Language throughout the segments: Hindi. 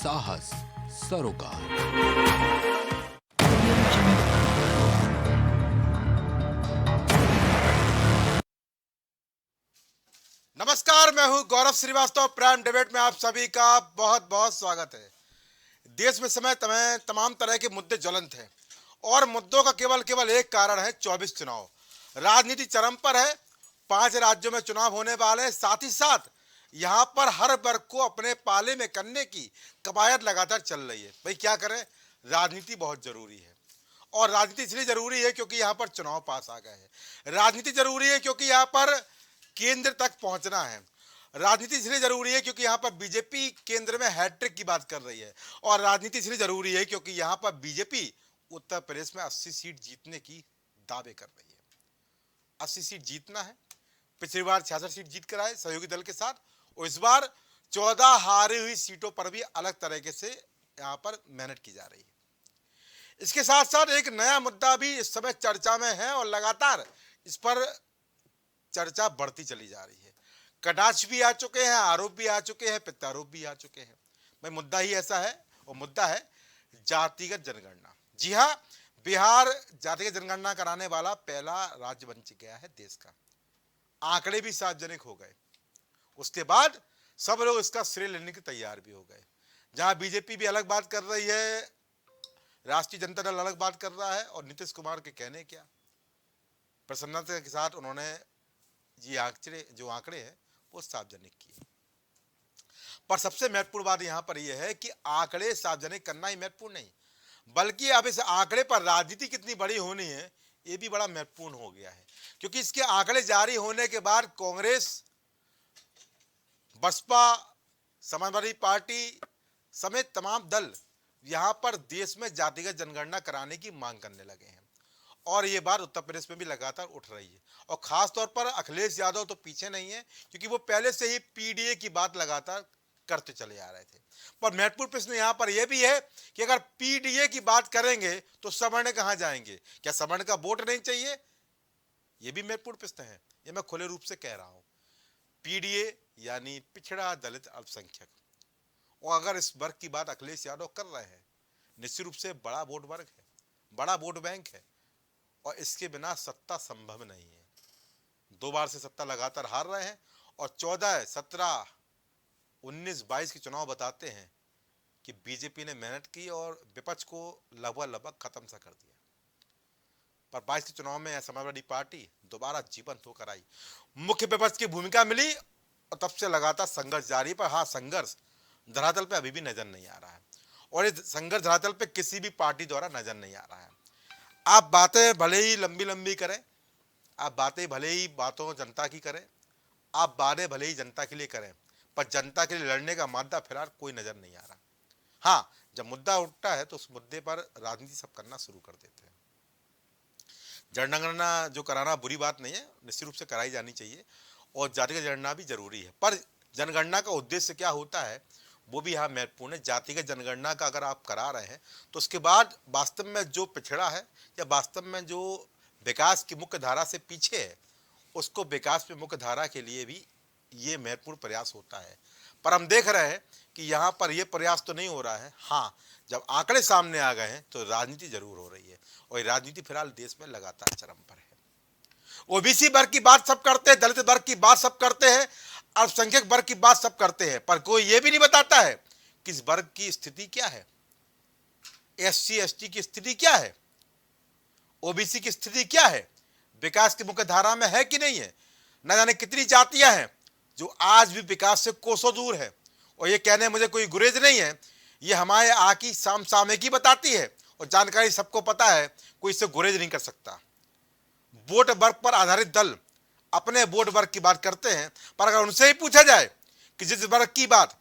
साहस सरोकार। नमस्कार, मैं हूं गौरव श्रीवास्तव। प्राइम डिबेट में आप सभी का बहुत बहुत स्वागत है। देश में समय तमाम तरह के मुद्दे ज्वलंत हैं और मुद्दों का केवल एक कारण है, 24 चुनाव। राजनीति चरम पर है। 5 राज्यों में चुनाव होने वाले हैं। साथ ही साथ यहां पर हर वर्ग को अपने पाले में करने की कवायद लगातार चल रही है। भाई क्या करें, राजनीति बहुत जरूरी है। और राजनीति इसलिए जरूरी है क्योंकि यहां पर चुनाव पास आ गए हैं। राजनीति जरूरी है क्योंकि यहां पर केंद्र तक पहुंचना है। राजनीति इसलिए जरूरी है क्योंकि यहां पर बीजेपी केंद्र में हैट्रिक की बात कर रही है। और राजनीति इसलिए जरूरी है क्योंकि यहां पर बीजेपी उत्तर प्रदेश में 80 सीट जीतने की दावे कर रही है। 80 सीट जीतना है। पिछली बार 66 सीट जीत कर आए सहयोगी दल के साथ, और इस बार 14 हारी हुई सीटों पर भी अलग तरीके से यहां पर मेहनत की जा रही है। इसके साथ साथ एक नया मुद्दा भी इस समय चर्चा में है और लगातार इस पर चर्चा बढ़ती चली जा रही है। कटाक्ष भी आ चुके हैं, आरोप भी आ चुके हैं, प्रत्यारोप भी आ चुके हैं। भाई मुद्दा ही ऐसा है, और मुद्दा है जातिगत जनगणना। जी हां, बिहार जातिगत जनगणना कराने वाला पहला राज्य बन गया है देश का। आंकड़े भी सार्वजनिक हो गए। उसके बाद सब लोग इसका श्रेय लेने के तैयार भी हो गए। जहां बीजेपी भी अलग बात कर रही है, राष्ट्रीय जनता दल अलग बात कर रहा है, और नीतीश कुमार के कहने क्या, प्रसन्नता के साथ उन्होंने ये जो आंकड़े हैं वो सार्वजनिक किए। पर सबसे महत्वपूर्ण बात यहां पर यह है कि आंकड़े सार्वजनिक करना ही महत्वपूर्ण नहीं, बल्कि अब इस आंकड़े पर राजनीति कितनी बड़ी होनी है ये भी बड़ा महत्वपूर्ण हो गया है। क्योंकि इसके आंकड़े जारी होने के बाद कांग्रेस, बसपा, समाजवादी पार्टी समेत तमाम दल यहां पर देश में जातिगत जनगणना कराने की मांग करने लगे हैं। और ये बात उत्तर प्रदेश में भी लगातार उठ रही है। और खास तौर पर अखिलेश यादव तो पीछे नहीं है, क्योंकि वो पहले से ही पीडीए की बात लगातार करते चले आ रहे थे। पर महत्वपूर्ण प्रश्न यहां पर यह भी है कि अगर पीडीए की बात करेंगे तो सवर्ण कहां जाएंगे? क्या सवर्ण का वोट नहीं चाहिए? यह भी महत्वपूर्ण प्रश्न है। यह मैं खुले रूप से कह रहा हूं। पीडीए यानी पिछड़ा दलित अल्पसंख्यक, और अगर इस वर्ग की बात अखिलेश यादव कर रहे हैं, निश्चित रूप से बड़ा वोट वर्ग है, बड़ा वोट बैंक है, और इसके बिना सत्ता संभव नहीं है। 2 बार से सत्ता लगातार हार रहे हैं, और 14, 17, 19, 22 के चुनाव बताते हैं कि बीजेपी ने मेहनत की और विपक्ष को लगभग खत्म सा कर दिया। पर 22 के चुनाव में समाजवादी पार्टी दोबारा जीवंत होकर आई, मुख्य विपक्ष की भूमिका मिली, और तब से लगातार संघर्ष जारी। पर हाँ, संघर्ष धरातल पे अभी भी नजर नहीं आ रहा है, और इस संघर्ष धरातल पे किसी भी पार्टी द्वारा नजर नहीं आ रहा है। आप बातें भले ही लंबी लंबी करें, आप बातें भले ही बातों जनता की करें, आप बातें भले ही जनता के लिए करें, पर जनता के लिए लड़ने का मादा फिलहाल कोई नजर नहीं आ रहा। हाँ, जब मुद्दा उठता है तो उस मुद्दे पर राजनीति सब करना शुरू कर देते हैं। जनगणना जो कराना बुरी बात नहीं है, निश्चित रूप से कराई जानी चाहिए, और जातिगत जनगणना भी जरूरी है। पर जनगणना का उद्देश्य क्या होता है वो भी यहाँ महत्वपूर्ण है। जातिगत जनगणना का अगर आप करा रहे हैं तो उसके बाद वास्तव में जो पिछड़ा है, या वास्तव में जो विकास की मुख्य धारा से पीछे है, उसको विकास में मुख्य धारा के लिए भी ये महत्वपूर्ण प्रयास होता है। पर हम देख रहे हैं कि यहाँ पर यह प्रयास तो नहीं हो रहा है। हाँ, जब आंकड़े सामने आ गए हैं तो राजनीति जरूर हो रही है, और ये राजनीति फिलहाल देश में लगातार चरम पर है। ओबीसी वर्ग की बात सब करते हैं, दलित वर्ग की बात सब करते हैं, अल्पसंख्यक वर्ग की बात सब करते हैं, पर कोई यह भी नहीं बताता है कि इस वर्ग की स्थिति क्या है, एससी एसटी की स्थिति क्या है, ओबीसी की स्थिति क्या है, विकास की मुख्य धारा में है कि नहीं है। न जाने कितनी जातियां हैं जो आज भी विकास से कोसों दूर है, और ये कहने मुझे कोई गुरेज नहीं है, ये हमारे आकी सामसामेकी बताती है, और जानकारी सबको पता है, कोई इससे गुरेज नहीं कर सकता। वोट वर्ग पर आधारित दल अपने वोट वर्ग की बात करते हैं, पर अगर उनसे ही पूछा जाए कि जिस वर्ग की बात,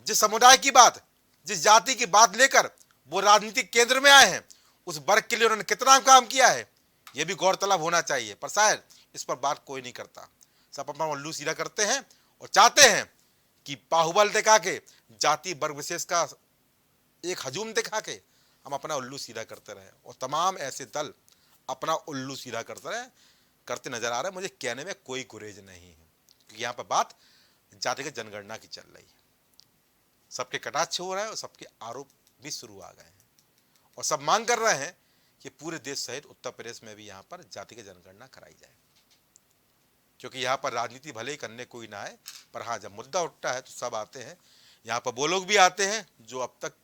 जिस समुदाय की बात, जिस जाति की बात लेकर वो राजनीतिक केंद्र में आए हैं, उस वर्ग के लिए उन्होंने कितना काम किया है, यह भी गौरतलब होना चाहिए। पर शायद इस पर बात कोई नहीं करता। सब अपना उल्लू सीधा करते हैं और चाहते हैं कि बाहुबल दिखा के, जाति वर्ग विशेष का एक हजूम दिखा के हम अपना उल्लू सीधा करते रहे, और तमाम ऐसे दल अपना उल्लू सीधा करते नजर आ रहे हैं। मुझे कहने में कोई गुरेज नहीं है, क्योंकि यहाँ पर बात जातिगत जनगणना की चल रही है। सबके कटाक्ष हो रहा है और सबके आरोप भी शुरू आ गए हैं और सब मांग कर रहे हैं कि पूरे देश सहित उत्तर प्रदेश में भी यहाँ पर जातिगत जनगणना कराई जाए, क्योंकि यहाँ पर राजनीति भले ही करने कोई ना आए, पर हाँ जब मुद्दा उठता है तो सब आते हैं। यहाँ पर वो लोग भी आते हैं जो अब तक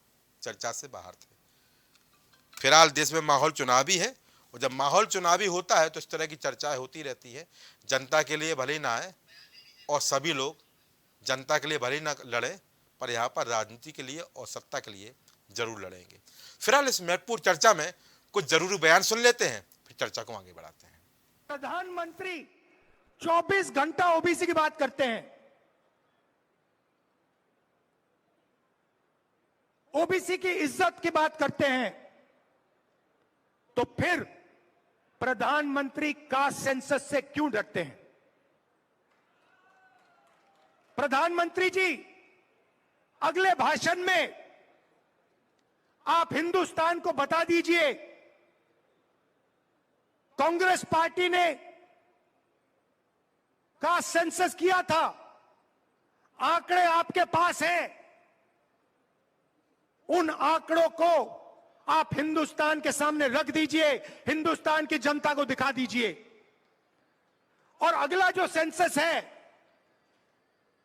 चर्चा से बाहर थे। फिलहाल देश में माहौल चुनावी है और जब माहौल चुनावी होता है तो इस तरह की चर्चाएं होती रहती है। जनता के लिए भले ही ना आए और सभी लोग जनता के लिए भले ही ना लड़े, पर यहाँ पर राजनीति के लिए और सत्ता के लिए जरूर लड़ेंगे। फिलहाल इस महत्वपूर्ण चर्चा में कुछ जरूरी बयान सुन लेते हैं, फिर चर्चा को आगे बढ़ाते हैं। प्रधानमंत्री 24 घंटा ओबीसी की बात करते हैं, ओबीसी की इज्जत की बात करते हैं, तो फिर प्रधानमंत्री कास्ट सेंसस से क्यों डरते हैं? प्रधानमंत्री जी, अगले भाषण में आप हिंदुस्तान को बता दीजिए, कांग्रेस पार्टी ने कास्ट सेंसस किया था, आंकड़े आपके पास हैं, उन आंकड़ों को आप हिंदुस्तान के सामने रख दीजिए, हिंदुस्तान की जनता को दिखा दीजिए। और अगला जो सेंसस है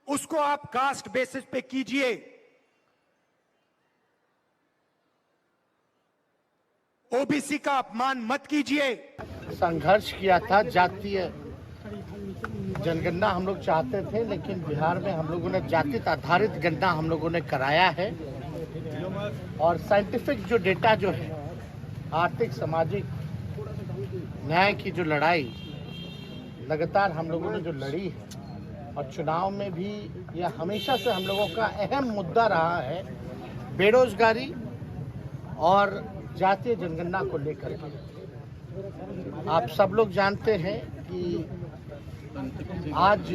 उसको आप कास्ट बेसिस पे कीजिए। ओबीसी का अपमान मत कीजिए। संघर्ष किया था, जातीय जनगणना हम लोग चाहते थे, लेकिन बिहार में हम लोगों ने जाति आधारित गणना हम लोगों ने कराया है और साइंटिफिक जो डेटा जो है, आर्थिक सामाजिक न्याय की जो लड़ाई लगातार हम लोगों ने जो लड़ी है और चुनाव में भी यह हमेशा से हम लोगों का अहम मुद्दा रहा है, बेरोजगारी और जातीय जनगणना को लेकर के। आप सब लोग जानते हैं कि आज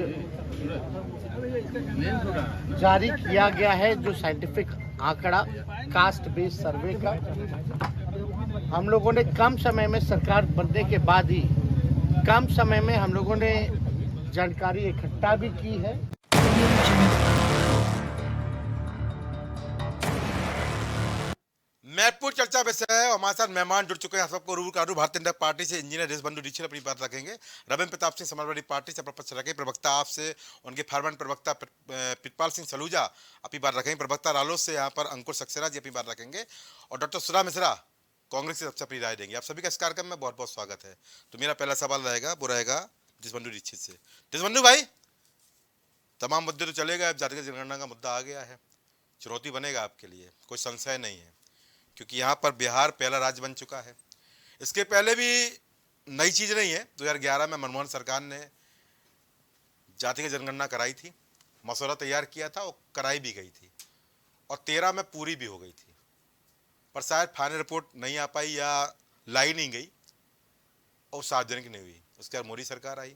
जारी किया गया है जो साइंटिफिक आंकड़ा कास्ट बेस्ड सर्वे का, हम लोगों ने कम समय में सरकार बनने के बाद ही कम समय में हम लोगों ने जानकारी इकट्ठा भी की है। महत्वपूर्ण चर्चा विषय है और हमारे साथ मेहमान जुड़ चुके हैं। सबको रूबरू भारतीय जनता पार्टी से इंजीनियर देशबंधु दीक्षित अपनी बात रखेंगे, रविंद्र प्रताप सिंह समाजवादी पार्टी से अपना पक्ष रखेंगे, प्रवक्ता आपसे उनके फार्मन प्रवक्ता प्रितपाल सिंह सलूजा अपनी बात रखेंगे, प्रवक्ता रालोद से यहाँ पर अंकुर सक्सेना जी अपनी बात रखेंगे और डॉक्टर सुधा मिश्रा कांग्रेस से सबसे अपनी राय देंगे। आप सभी का इस कार्यक्रम में बहुत बहुत स्वागत है। तो मेरा पहला सवाल रहेगा, वो रहेगा देशबंधु दीक्षित से। देशबंधु भाई, तमाम मुद्दे तो चलेगा, अब जातिगत जनगणना का मुद्दा आ गया है, चुनौती बनेगा आपके लिए, कोई संशय नहीं है, क्योंकि यहाँ पर बिहार पहला राज्य बन चुका है। इसके पहले भी नई चीज़ नहीं है, 2011 में मनमोहन सरकार ने जातिगत जनगणना कराई थी, मसौदा तैयार किया था और कराई भी गई थी और 13 में पूरी भी हो गई थी, पर शायद फाइनल रिपोर्ट नहीं आ पाई या लाई नहीं गई और सार्वजनिक नहीं हुई। उसके बाद मोदी सरकार आई,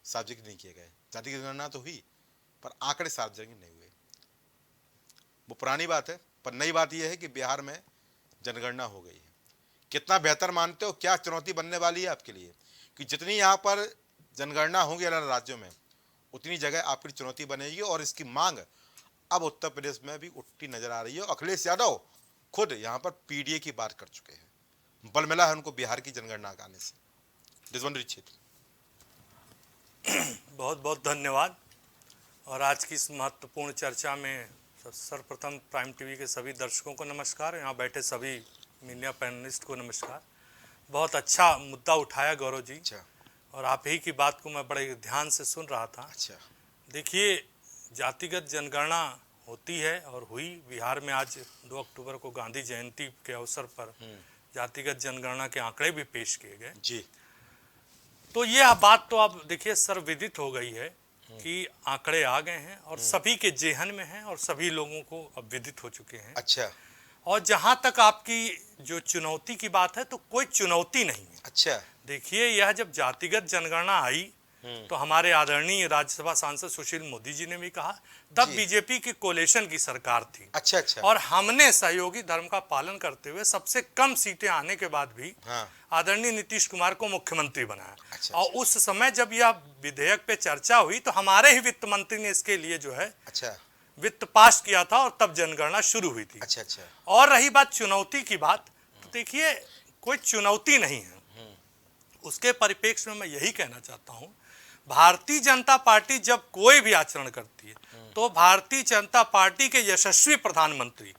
सार्वजनिक नहीं किए गए। जातिगत जनगणना तो हुई पर आंकड़े सार्वजनिक नहीं हुए। वो पुरानी बात है, पर नई बात यह है कि बिहार में जनगणना हो गई है। कितना बेहतर मानते हो, क्या चुनौती बनने वाली है आपके लिए? कि जितनी यहाँ पर जनगणना होंगी अलग राज्यों में, उतनी जगह आपकी चुनौती बनेगी और इसकी मांग अब उत्तर प्रदेश में भी उठती नजर आ रही है। अखिलेश यादव खुद यहाँ पर पीडीए की बात कर चुके हैं, बल मिला है उनको बिहार की जनगणना आने से। देशबंधु दीक्षित, बहुत बहुत धन्यवाद। और आज की इस महत्वपूर्ण चर्चा में सर्वप्रथम प्राइम टीवी के सभी दर्शकों को नमस्कार, यहाँ बैठे सभी मीडिया पैनलिस्ट को नमस्कार। बहुत अच्छा मुद्दा उठाया गौरव जी। अच्छा। और आप ही की बात को मैं बड़े ध्यान से सुन रहा था। अच्छा। देखिए, जातिगत जनगणना होती है और हुई बिहार में। आज 2 अक्टूबर को गांधी जयंती के अवसर पर जातिगत जनगणना के आंकड़े भी पेश किए गए जी। तो यह बात तो अब देखिए सर्वविदित हो गई है कि आंकड़े आ गए हैं और सभी के जेहन में हैं और सभी लोगों को अब विदित हो चुके हैं। अच्छा। और जहां तक आपकी जो चुनौती की बात है, तो कोई चुनौती नहीं है। अच्छा। देखिए, यह जब जातिगत जनगणना आई तो हमारे आदरणीय राज्यसभा सांसद सुशील मोदी जी ने भी कहा, तब बीजेपी की कोलेशन की सरकार थी। अच्छा। अच्छा। और हमने सहयोगी धर्म का पालन करते हुए सबसे कम सीटें आने के बाद भी आदरणीय नीतीश कुमार को मुख्यमंत्री बनाया। अच्छा। और उस समय जब यह विधेयक पे चर्चा हुई तो हमारे ही वित्त मंत्री ने इसके लिए जो है वित्त पास किया था और तब जनगणना शुरू हुई थी। अच्छा अच्छा। और रही बात चुनौती की बात, तो देखिए कोई चुनौती नहीं है। उसके परिप्रेक्ष्य में मैं यही कहना चाहता हूं, भारतीय जनता पार्टी जब कोई भी आचरण करती है तो भारतीय जनता पार्टी के यशस्वी प्रधानमंत्री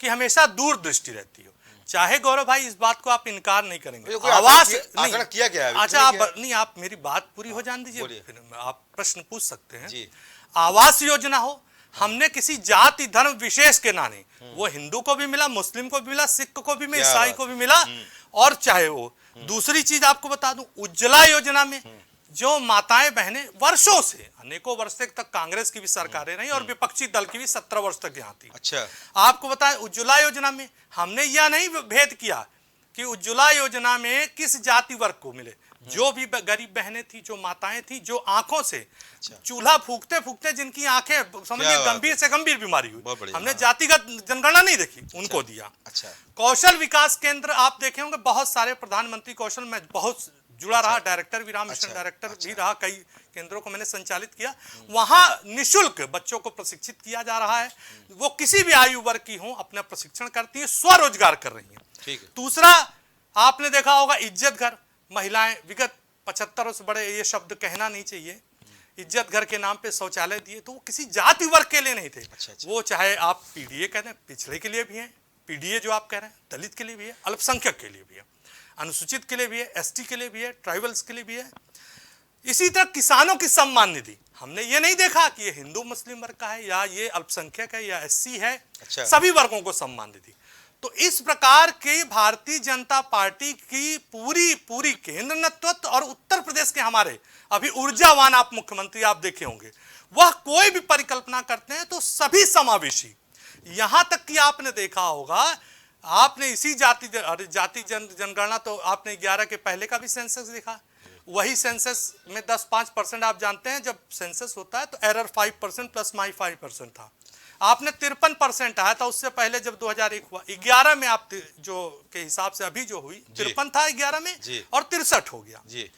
की हमेशा दूरदृष्टि रहती है। चाहे गौरव भाई इस बात को आप इनकार नहीं करेंगे, आवास आचरण किया गया है। अच्छा आप नहीं, आप मेरी बात पूरी हो जाने दीजिए, फिर आप प्रश्न पूछ सकते हैं। जी। आवास योजना हो, हमने किसी जाति धर्म विशेष के नाने, वो हिंदू को भी मिला, मुस्लिम को भी मिला, सिख को भी मिला, ईसाई को भी मिला। और चाहे वो दूसरी चीज आपको बता दूं, उज्ज्वला योजना में जो माताएं बहनें वर्षों से, अनेकों वर्ष तक कांग्रेस की भी सरकारें रही और विपक्षी दल की भी 17 वर्ष तक यहाँ थी। अच्छा। आपको बताएं उज्ज्वला योजना में हमने यह नहीं भेद किया कि उज्ज्वला योजना में किस जाति वर्ग को मिले, जो भी गरीब बहनें थी, जो माताएं थी, जो आंखों से चूल्हा फूकते फूकते जिनकी आंखें समझिए गंभीर से गंभीर बीमारी हुई, हमने जातिगत जनगणना नहीं देखी, उनको दिया। अच्छा। कौशल विकास केंद्र आप देखे होंगे, बहुत सारे प्रधानमंत्री कौशल में बहुत जुड़ा रहा, डायरेक्टर भी रहा, मिशन डायरेक्टर भी रहा, कई केंद्रों को मैंने संचालित किया। वहां निशुल्क बच्चों को प्रशिक्षित किया जा रहा है, वो किसी भी आयु वर्ग की हो अपना प्रशिक्षण करती है, स्वरोजगार कर रही है। ठीक है। दूसरा आपने देखा होगा इज्जत घर, महिलाएं विगत 75 वर्ष बड़े, ये शब्द कहना नहीं चाहिए, इज्जत घर के नाम पे शौचालय दिए, तो वो किसी जाति वर्ग के लिए नहीं थे। अच्छा। वो चाहे आप पीडीए कह रहे हैं, पिछड़े के लिए भी है, पीडीए जो आप कह रहे हैं दलित के लिए भी है, अल्पसंख्यक के लिए भी है, अनुसूचित के लिए भी है, एसटी के लिए भी है, ट्राइबल्स के लिए भी है। इसी तरह किसानों की सम्मान निधि, हमने ये नहीं देखा कि ये हिंदू मुस्लिम वर्ग का है या ये अल्पसंख्यक है या एससी है। अच्छा। सभी वर्गों को सम्मान निधि। तो इस प्रकार के भारतीय जनता पार्टी की पूरी केंद्र नेतृत्व और उत्तर प्रदेश के हमारे अभी ऊर्जावान आप मुख्यमंत्री आप देखे होंगे, वह कोई भी परिकल्पना करते हैं तो सभी समावेशी, यहां तक कि आपने देखा होगा, आपने इसी जाति जनगणना तो आपने 11 के पहले का भी सेंसस देखा, वही सेंसस में 10-5% आप जानते हैं जब सेंसस होता है तो एरर 5% प्लस माई 5% था। आपने 53% आया था उससे पहले जब 2001 हुआ। 11 में आप जो के हिसाब से अभी जो हुई 53 था 11 में और 63 हो गया जी।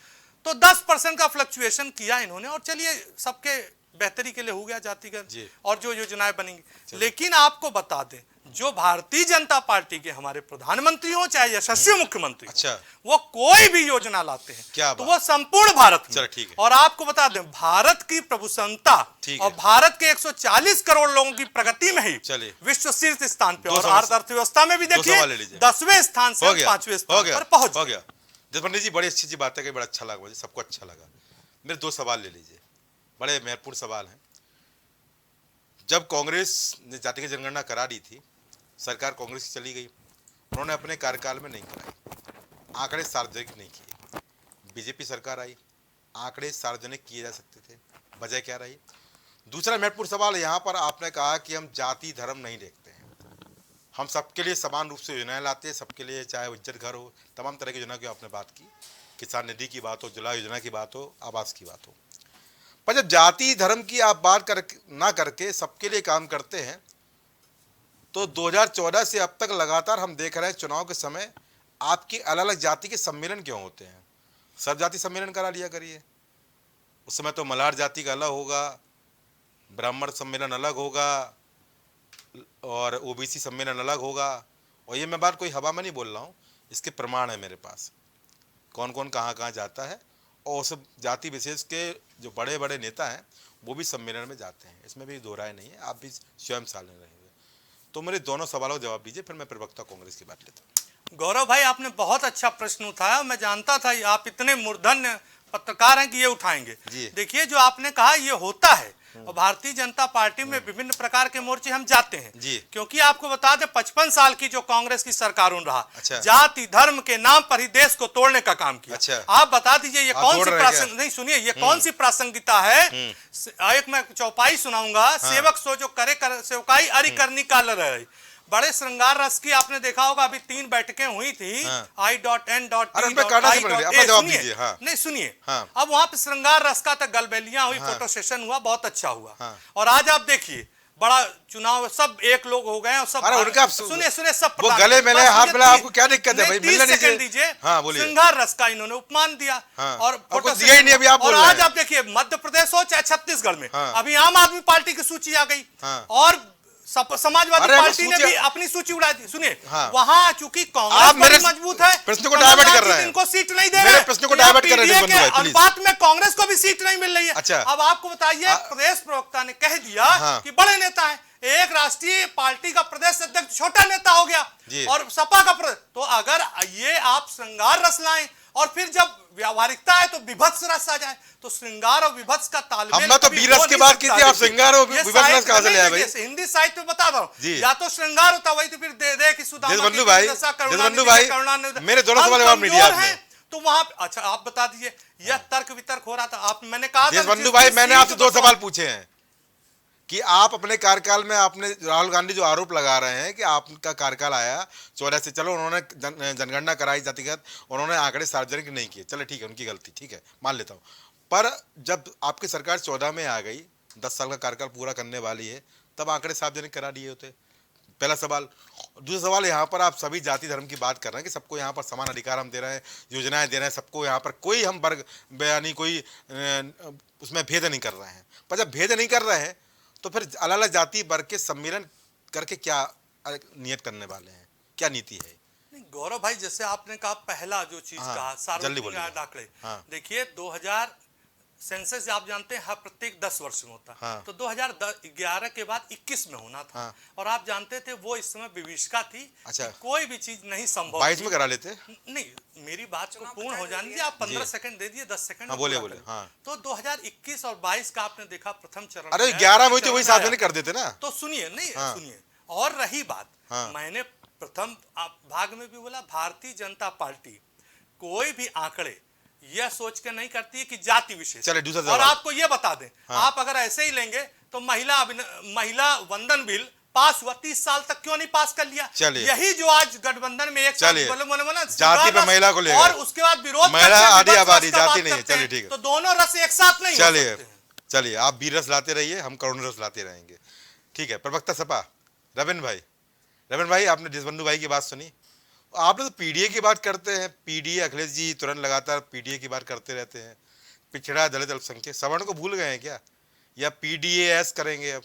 तो 10% का फ्लक्चुएशन किया इन्होंने, और चलिए सबके बेहतरी के लिए हो गया जातिगत और जो योजनाएं बनेंगी। लेकिन आपको बता दें, जो भारतीय जनता पार्टी के हमारे प्रधानमंत्री हो चाहे यशस्वी मुख्यमंत्री, अच्छा, वो कोई भी योजना लाते हैं क्या तो वो संपूर्ण भारत में। ठीक है। और आपको बता दें, भारत की प्रभुसत्ता और भारत के 140 करोड़ लोगों की प्रगति में ही विश्व शीर्ष स्थान पे, और अर्थव्यवस्था में भी देखिए 10वें स्थान से 5वें स्थान पर पहुंच गया। पंडित जी बड़ी अच्छी बात है कि बड़ा अच्छा लगा मुझे, सबको अच्छा लगा। मेरे 2 सवाल ले लीजिए, बड़े महत्वपूर्ण सवाल हैं। जब कांग्रेस ने जातिगत जनगणना करा दी थी, सरकार कांग्रेस की चली गई, उन्होंने अपने कार्यकाल में नहीं कराई, आंकड़े सार्वजनिक नहीं किए। बीजेपी सरकार आई, आंकड़े सार्वजनिक किए जा सकते थे, वजह क्या रही? दूसरा महत्वपूर्ण सवाल यहाँ पर आपने कहा कि हम जाति धर्म नहीं देखते हैं, हम सबके लिए समान रूप से योजनाएं लाते हैं, सबके लिए, चाहे इज्जत घर हो, तमाम तरह की योजना की आपने बात की, किसान निधि की बात हो, उज्ज्वला योजना की बात हो, आवास की बात हो। पर जब जाति धर्म की आप बात ना करके सबके लिए काम करते हैं, तो 2014 से अब तक लगातार हम देख रहे हैं चुनाव के समय आपकी अलग अलग जाति के सम्मेलन क्यों होते हैं? सब जाति सम्मेलन करा लिया करिए। उस समय तो मल्हार जाति का अलग होगा, ब्राह्मण सम्मेलन अलग होगा और ओबीसी सम्मेलन अलग होगा। और ये मैं बात कोई हवा में नहीं बोल रहा हूँ, इसके प्रमाण है मेरे पास, कौन कौन कहाँ कहाँ जाता है, और उस जाति विशेष के जो बड़े बड़े नेता हैं वो भी सम्मेलन में जाते हैं, इसमें भी दो राय नहीं है, आप भी स्वयं सामने रहेंगे। तो मेरे दोनों सवालों का जवाब दीजिए, फिर मैं प्रवक्ता कांग्रेस की बात लेता हूँ। गौरव भाई आपने बहुत अच्छा प्रश्न उठाया, मैं जानता था आप इतने मूर्धन्य पत्रकार हैं कि ये उठाएंगे। देखिए जो आपने कहा ये होता है, और भारतीय जनता पार्टी में विभिन्न प्रकार के मोर्चे हम जाते हैं, क्योंकि आपको बता दें 55 साल की जो कांग्रेस की सरकार रहा, अच्छा। जाति धर्म के नाम पर ही देश को तोड़ने का काम किया। अच्छा। आप बता दीजिए ये कौन सी प्रासंगिक, नहीं सुनिए, ये कौन सी प्रासंगिकता है? एक मैं चौपाई सुनाऊंगा, सेवक सो जो करे सेवकाई अरि करनी का लड़ाई। बड़े श्रृंगार रस की आपने देखा होगा, अभी 3 बैठकें हुई थी, I.N.T. नहीं सुनिए, अब वहां पे श्रृंगार रस का तक गलबेलियां हुई, फोटो सेशन हुआ, बहुत अच्छा हुआ। और आज आप देखिए बड़ा चुनाव सब एक लोग हो गए और सब अरे उनका सुनिए सब वो प्रधान- गले मिले बस हाथ मुझे मिला, 30 आपको क्या दिक्कत है भाई? नहीं, मिलना 30 नहीं सेकंड चाहिए। दीजिए। हाँ, बोलिए। श्रृंगार रस का इन्होंने उपमान दिया हाँ। और और फोटो कुछ दिया ही नहीं, अभी आप और बोल रहे आज हैं। आप देखिए मध्य प्रदेश हो चाहे छत्तीसगढ़ में हाँ। अभी आम आदमी पार्टी की सूची आ गई हाँ। और समाजवादी अरे, पार्टी ने सूची- भी अपनी सूची उड़ा दी। सुनिए हाँ। वहां चूंकि आप कांग्रेस मेरे बड़ी मजबूत है, प्रश्न को डाइवर्ट कर कमलनाथ रहे जी हैं। इनको सीट नहीं दे मेरे रहे, प्रश्न को यहाँ डाइवर्ट कर रहे हैं, PDA बंधु के भाई, प्लीज। अनुपात में कांग्रेस को भी सीट नहीं मिल रही है। अच्छा। अब आपको बताइए, प्रदेश प्रवक्ता ने कह दिया हाँ। कि बड़े नेता है, एक राष्ट्रीय पार्टी का प्रदेश अध्यक्ष छोटा नेता हो गया जी। और सपा का तो अगर ये आप श्रृंगार रस लाएं और फिर जब व्यावहारिकता है तो विभत्स रस आ जाए, तो श्रृंगार और विभत्स का तालमेल हमने तो कभी बीरस हो की नहीं बात सकता। की थी, आप देखिए, श्रृंगार और ये विभत्स रस साहित्य कहाँ से नहीं, ले आए भाई? देखिए, हिंदी साहित्य में बता रहा जी। हूँ, या तो श्रृंगार होता वही तो फिर दे कि सुदामा की देशबंधु भाई, दुर्दशा, देशबंधु करुणानिधि भाई, की करुणानिधि। मेरे दोनों हम सवाल जवाब नहीं दिया कमजोर आपने। हैं, तो वहां अच्छा आप बता दीजिए, यह तर्क वितर्क हो रहा था, आप मैंने कहा था देशबंधु जिस- भाई, जिस मैंने सीट आपसे को 2 सवाल पूछे हैं कि आप अपने कार्यकाल में, आपने राहुल गांधी जो आरोप लगा रहे हैं कि आपका कार्यकाल आया 14 से, चलो उन्होंने जनगणना कराई जातिगत, उन्होंने आंकड़े सार्वजनिक नहीं किए, चलो ठीक है, उनकी गलती, ठीक है, मान लेता हूँ। पर जब आपकी सरकार 14 में आ गई, 10 साल का कार्यकाल पूरा करने वाली है, तब आंकड़े सार्वजनिक करा दिए होते। पहला सवाल। दूसरा सवाल, यहाँ पर आप सभी जाति धर्म की बात कर रहे हैं कि सबको यहाँ पर समान अधिकार हम दे रहे हैं, योजनाएं दे रहे हैं सबको, यहाँ पर कोई हम वर्ग बयानी कोई उसमें भेद नहीं कर रहे हैं। पर जब भेद नहीं कर रहे हैं तो फिर अलग अलग जाति वर्ग के सम्मेलन करके क्या नियत करने वाले हैं, क्या नीति है? नहीं, गौरव भाई, जैसे आपने कहा पहला जो चीज हाँ, कहा जल्दी सार्वजनिक बोलिए। आंकड़े, हाँ। देखिए 2000 सेंसस आप जानते हैं हर प्रत्येक 10 वर्ष में होता है, हाँ। तो 2011 के बाद 21 में होना था, हाँ। और आप जानते थे वो इस समय विभीषिका थी। अच्छा। कि कोई भी चीज नहीं संभव 22 थी। में करा लेते। नहीं, मेरी बात को पूर्ण हो जाने दीजिए, आप 15 सेकंड दे दिए, 10 सेकंड हाँ, में बोलिए, पूरा बोलिए, करें। हाँ। तो 2021 और 22 का आपने देखा प्रथम चरण अरे में है, 11 में हुई तो चरण वही में आया। सार्वजनिक कर देते ना। तो सुनिए, नहीं हाँ। सुनिए, और रही बात, हाँ। मैंने प्रथम भाग में भी बोला, भारतीय जनता पार्टी कोई भी आंकड़े यह सोच के नहीं करती है कि जाति विशेष। चलिए, दूसरा और सवाल। आपको यह बता दें, हाँ। आप अगर ऐसे ही लेंगे तो महिला वंदन बिल पास हुआ, 30 साल तक क्यों नहीं पास कर लिया? चलिए। यही जो आज गठबंधन में एक साथ चलिए। बोले ना, जाति पे महिला को ले गए। और उसके बाद विरोध महिला करते हैं, आधी विपक्ष आबादी, का बात जाति नहीं है। करते हैं, चलिए, ठीक है। तो दोनों रस एक साथ नहीं हो चलिए सकते हैं। चलिए, आप बीरस लाते रहिए, हम करुण रस लाते रहेंगे, ठीक है। प्रवक्ता सपा रविंद्र भाई, आपने देशबंधु भाई की बात सुनी। आपने तो पीडीए की बात करते हैं, पीडीए, अखिलेश जी तुरंत लगातार पीडीए की बात करते रहते हैं। पिछड़ा दलित अल्पसंख्यक सवर्ण को भूल गए हैं क्या, या पीडीएएस करेंगे अब?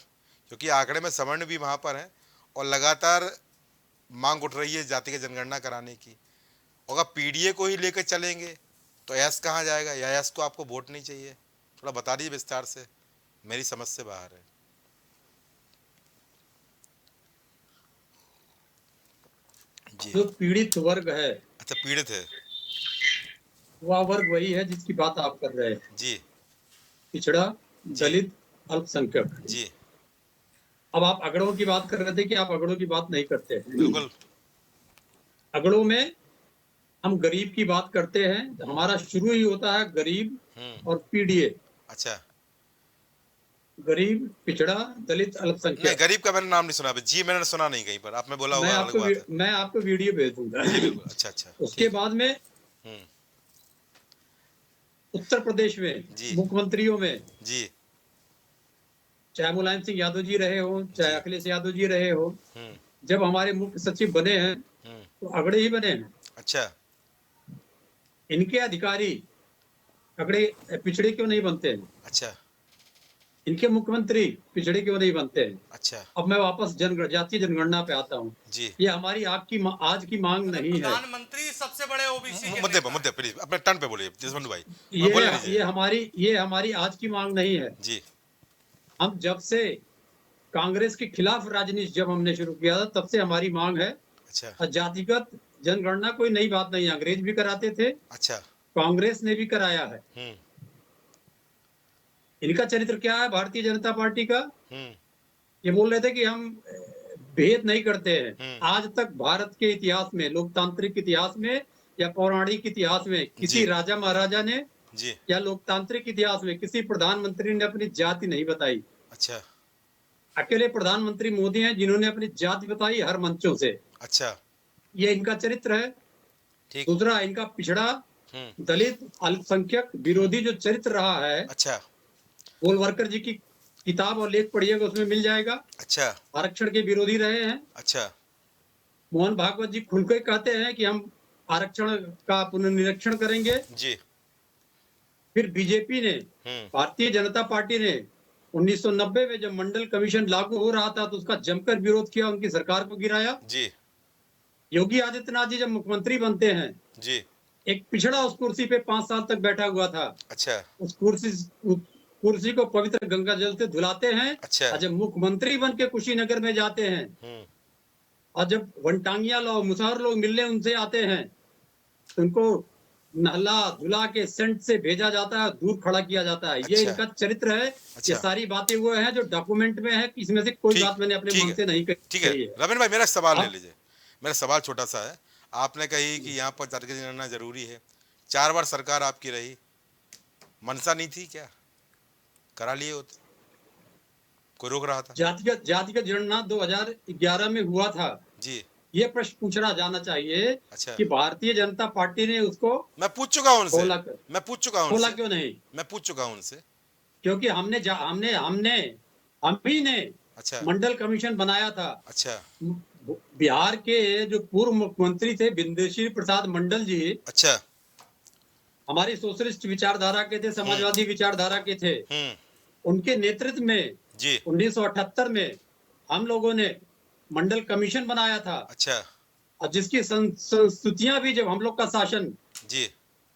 क्योंकि आंकड़े में सवर्ण भी वहाँ पर हैं और लगातार मांग उठ रही है जाति की जनगणना कराने की। अगर पीडीए को ही लेकर चलेंगे तो एस कहाँ जाएगा, या एस को आपको वोट नहीं चाहिए? थोड़ा बता दीजिए विस्तार से, मेरी समझ से बाहर है। जी। जो पीड़ित वर्ग है, अच्छा, पीड़ित है। वह वर्ग वही है जिसकी बात आप कर रहे हैं, जी पिछड़ा, दलित, अल्पसंख्यक। जी, अब आप अगड़ों की बात कर रहे थे कि आप अगड़ों की बात नहीं करते हैं। बिल्कुल। अगड़ों में हम गरीब की बात करते हैं, हमारा शुरू ही होता है गरीब और पीडीए। अच्छा, गरीब, पिछड़ा, दलित, नहीं, अल्पसंख्यक। गरीब का मैंने नाम नहीं सुना, जी मैंने सुना नहीं कहीं पर, आपने बोला होगा, अलग बात है। मैं आपको वीडियो भेज दूंगा। जी बिल्कुल, अच्छा अच्छा। उसके बाद में हम्म, उत्तर प्रदेश में जी। मुख्यमंत्रियों में जी। चाहे मुलायम सिंह यादव जी रहे हो, चाहे अखिलेश यादव जी रहे हो, हम्म, जब हमारे मुख्य सचिव बने हैं तो अगड़े ही बने हैं। अच्छा, इनके अधिकारी अगड़े पिछड़े क्यों नहीं बनते हैं? अच्छा, इनके मुख्यमंत्री पिछड़े क्यों नहीं बनते हैं? अच्छा। अब मैं वापस जातीय जनगणना पे आता हूँ। जी, ये हमारी आज की मांग नहीं है। प्रधानमंत्री सबसे बड़े ओबीसी के मुद्दे पर, नेता मुद्दे प्लीज अपने टर्न पे बोलिए देशबंधु भाई। ये हमारी आज की मांग नहीं है। जी, हम जब से कांग्रेस के खिलाफ राजनीति जब हमने शुरू किया था, तब से हमारी मांग है। अच्छा, और जातिगत जनगणना कोई नई बात नहीं, अंग्रेज भी कराते थे, अच्छा। कांग्रेस ने भी कराया है। इनका चरित्र क्या है भारतीय जनता पार्टी का? ये बोल रहे थे कि हम भेद नहीं करते हैं। आज तक भारत के इतिहास में, लोकतांत्रिक इतिहास में या पौराणिक इतिहास में किसी राजा महाराजा ने जी, या लोकतांत्रिक इतिहास में किसी प्रधानमंत्री ने अपनी जाति नहीं बताई। अच्छा, अकेले प्रधानमंत्री मोदी हैं जिन्होंने अपनी जाति बताई हर मंचों से। अच्छा, ये इनका चरित्र है। ठीक। दूसरा, इनका पिछड़ा, दलित, अल्पसंख्यक विरोधी जो चरित्र रहा है, अच्छा, गोलवरकर जी की किताब और लेख पढ़िएगा, उसमें मिल जाएगा। अच्छा आरक्षण के विरोधी रहे हैं। अच्छा मोहन भागवत जी खुल के कहते हैं कि हम आरक्षण का पुनर्निरीक्षण करेंगे। जी। फिर बीजेपी ने, भारतीय जनता पार्टी ने 1990 में जब मंडल कमीशन लागू हो रहा था तो उसका जमकर विरोध किया, उनकी सरकार को गिराया। जी योगी आदित्यनाथ जी जब मुख्यमंत्री बनते हैं, जी। एक पिछड़ा उस कुर्सी पे 5 साल तक बैठा हुआ था। अच्छा उस कुर्सी को पवित्र गंगा जल से धुलाते हैं। अच्छा। और जब मुख्यमंत्री बन के कुशीनगर में जाते हैं और जब वनटांगिया लोग, मुसहर लोग मिलने उनसे आते हैं तो उनको नहला धुला के सेंट से भेजा जाता है, दूर खड़ा किया जाता है। ये अच्छा। इनका चरित्र है। अच्छा। ये सारी बातें वो हैं जो डॉक्यूमेंट में है, इसमें से कोई ठीक बात मैंने अपने ठीक मन से नहीं है कही ठीक है। रविंद्र भाई मेरा सवाल ले अब- लीजिए। मेरा सवाल छोटा सा है। आपने कही कि यहाँ पर जाति की जनगणना जरूरी है, 4 बार सरकार आपकी रही, मनसा नहीं थी क्या? करा लिए होते, कोई रोक रहा था? जातिगत जनगणना 2011 में हुआ था। जी। ये प्रश्न पूछना जाना चाहिए अच्छा कि भारतीय जनता पार्टी ने उसको मैं पूछ चुका हूँ उनसे, खोला मैं पूछ चुका हूँ खोला उनसे, क्यों नहीं? मैं पूछ चुका हूँ उनसे। क्योंकि हम ही ने अच्छा मंडल कमीशन बनाया था। अच्छा बिहार के जो पूर्व मुख्यमंत्री थे बिंदेश्वरी प्रसाद मंडल जी, अच्छा। हमारी सोशलिस्ट विचारधारा के थे, समाजवादी विचारधारा के थे। उनके नेतृत्व में जी 1978 में हम लोगों ने मंडल कमीशन बनाया था। अच्छा और जिसकी संस्तुतियां भी जब हम लोग का शासन जी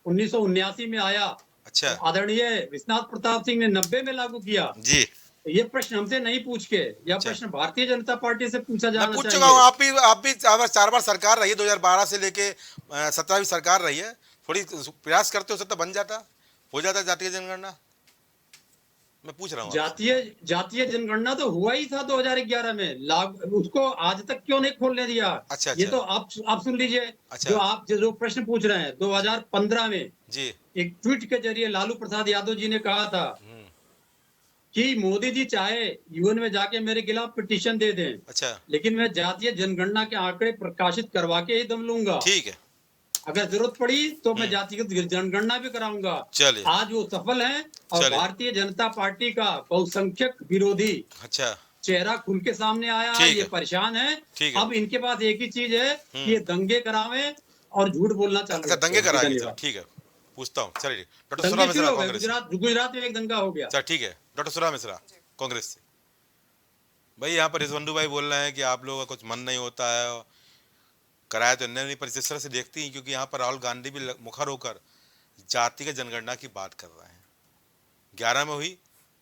1979 में आया, अच्छा तो आदरणीय विश्वनाथ प्रताप सिंह ने 90 में लागू किया। जी। ये प्रश्न हमसे नहीं पूछ के, यह अच्छा। प्रश्न भारतीय जनता पार्टी से पूछा मैं जाना पूछ चाहिए। चुका हूँ। आप भी 4 बार सरकार रही है, 2012 से लेके 17 भी सरकार रही है। थोड़ी प्रयास करते हो सकता बन जाता, हो जाता जातीय जनगणना। मैं पूछ रहा हूँ आपसे। जातीय जनगणना तो हुआ ही था 2011 में, उसको आज तक क्यों नहीं खोलने दिया? अच्छा, ये अच्छा। तो आप सुन लीजिए। अच्छा। जो प्रश्न पूछ रहे हैं, 2015 में जी एक ट्वीट के जरिए लालू प्रसाद यादव जी ने कहा था कि मोदी जी चाहे यूएन में जाके मेरे खिलाफ पिटीशन दे दें, अच्छा लेकिन मैं जातीय जनगणना के आंकड़े प्रकाशित करवा के ही दम लूंगा। ठीक है। अगर जरूरत पड़ी तो मैं जातिगत जनगणना भी कराऊंगा। चलिए। आज वो सफल हैं और चलिए। भारतीय जनता पार्टी का बहुसंख्यक विरोधी अच्छा चेहरा खुल के सामने आया है। ठीक ये है। परेशान है। ठीक है। अब इनके पास एक ही चीज है कि ये दंगे करावे और झूठ बोलना चालू अच्छा दंगे रखें। कराएंगे, धन्यवाद। ठीक है। पूछता हूँ, चलिए। डॉक्टर दंगे सुरा शुरू मिश्रा हो गए, कांग्रेस से। गुजरात में एक दंगा हो गया। अच्छा ठीक है। डॉक्टर सुरा मिश्रा कांग्रेस से। भाई यहाँ पर रिजवंडू भाई बोल रहे हैं कि आप लोगों का कुछ मन नहीं होता है, कराया तो नहीं, पर इस तरह से देखती हैं क्योंकि यहाँ पर राहुल गांधी भी मुखर होकर जातिगत जनगणना की बात कर रहे हैं। 11 में हुई,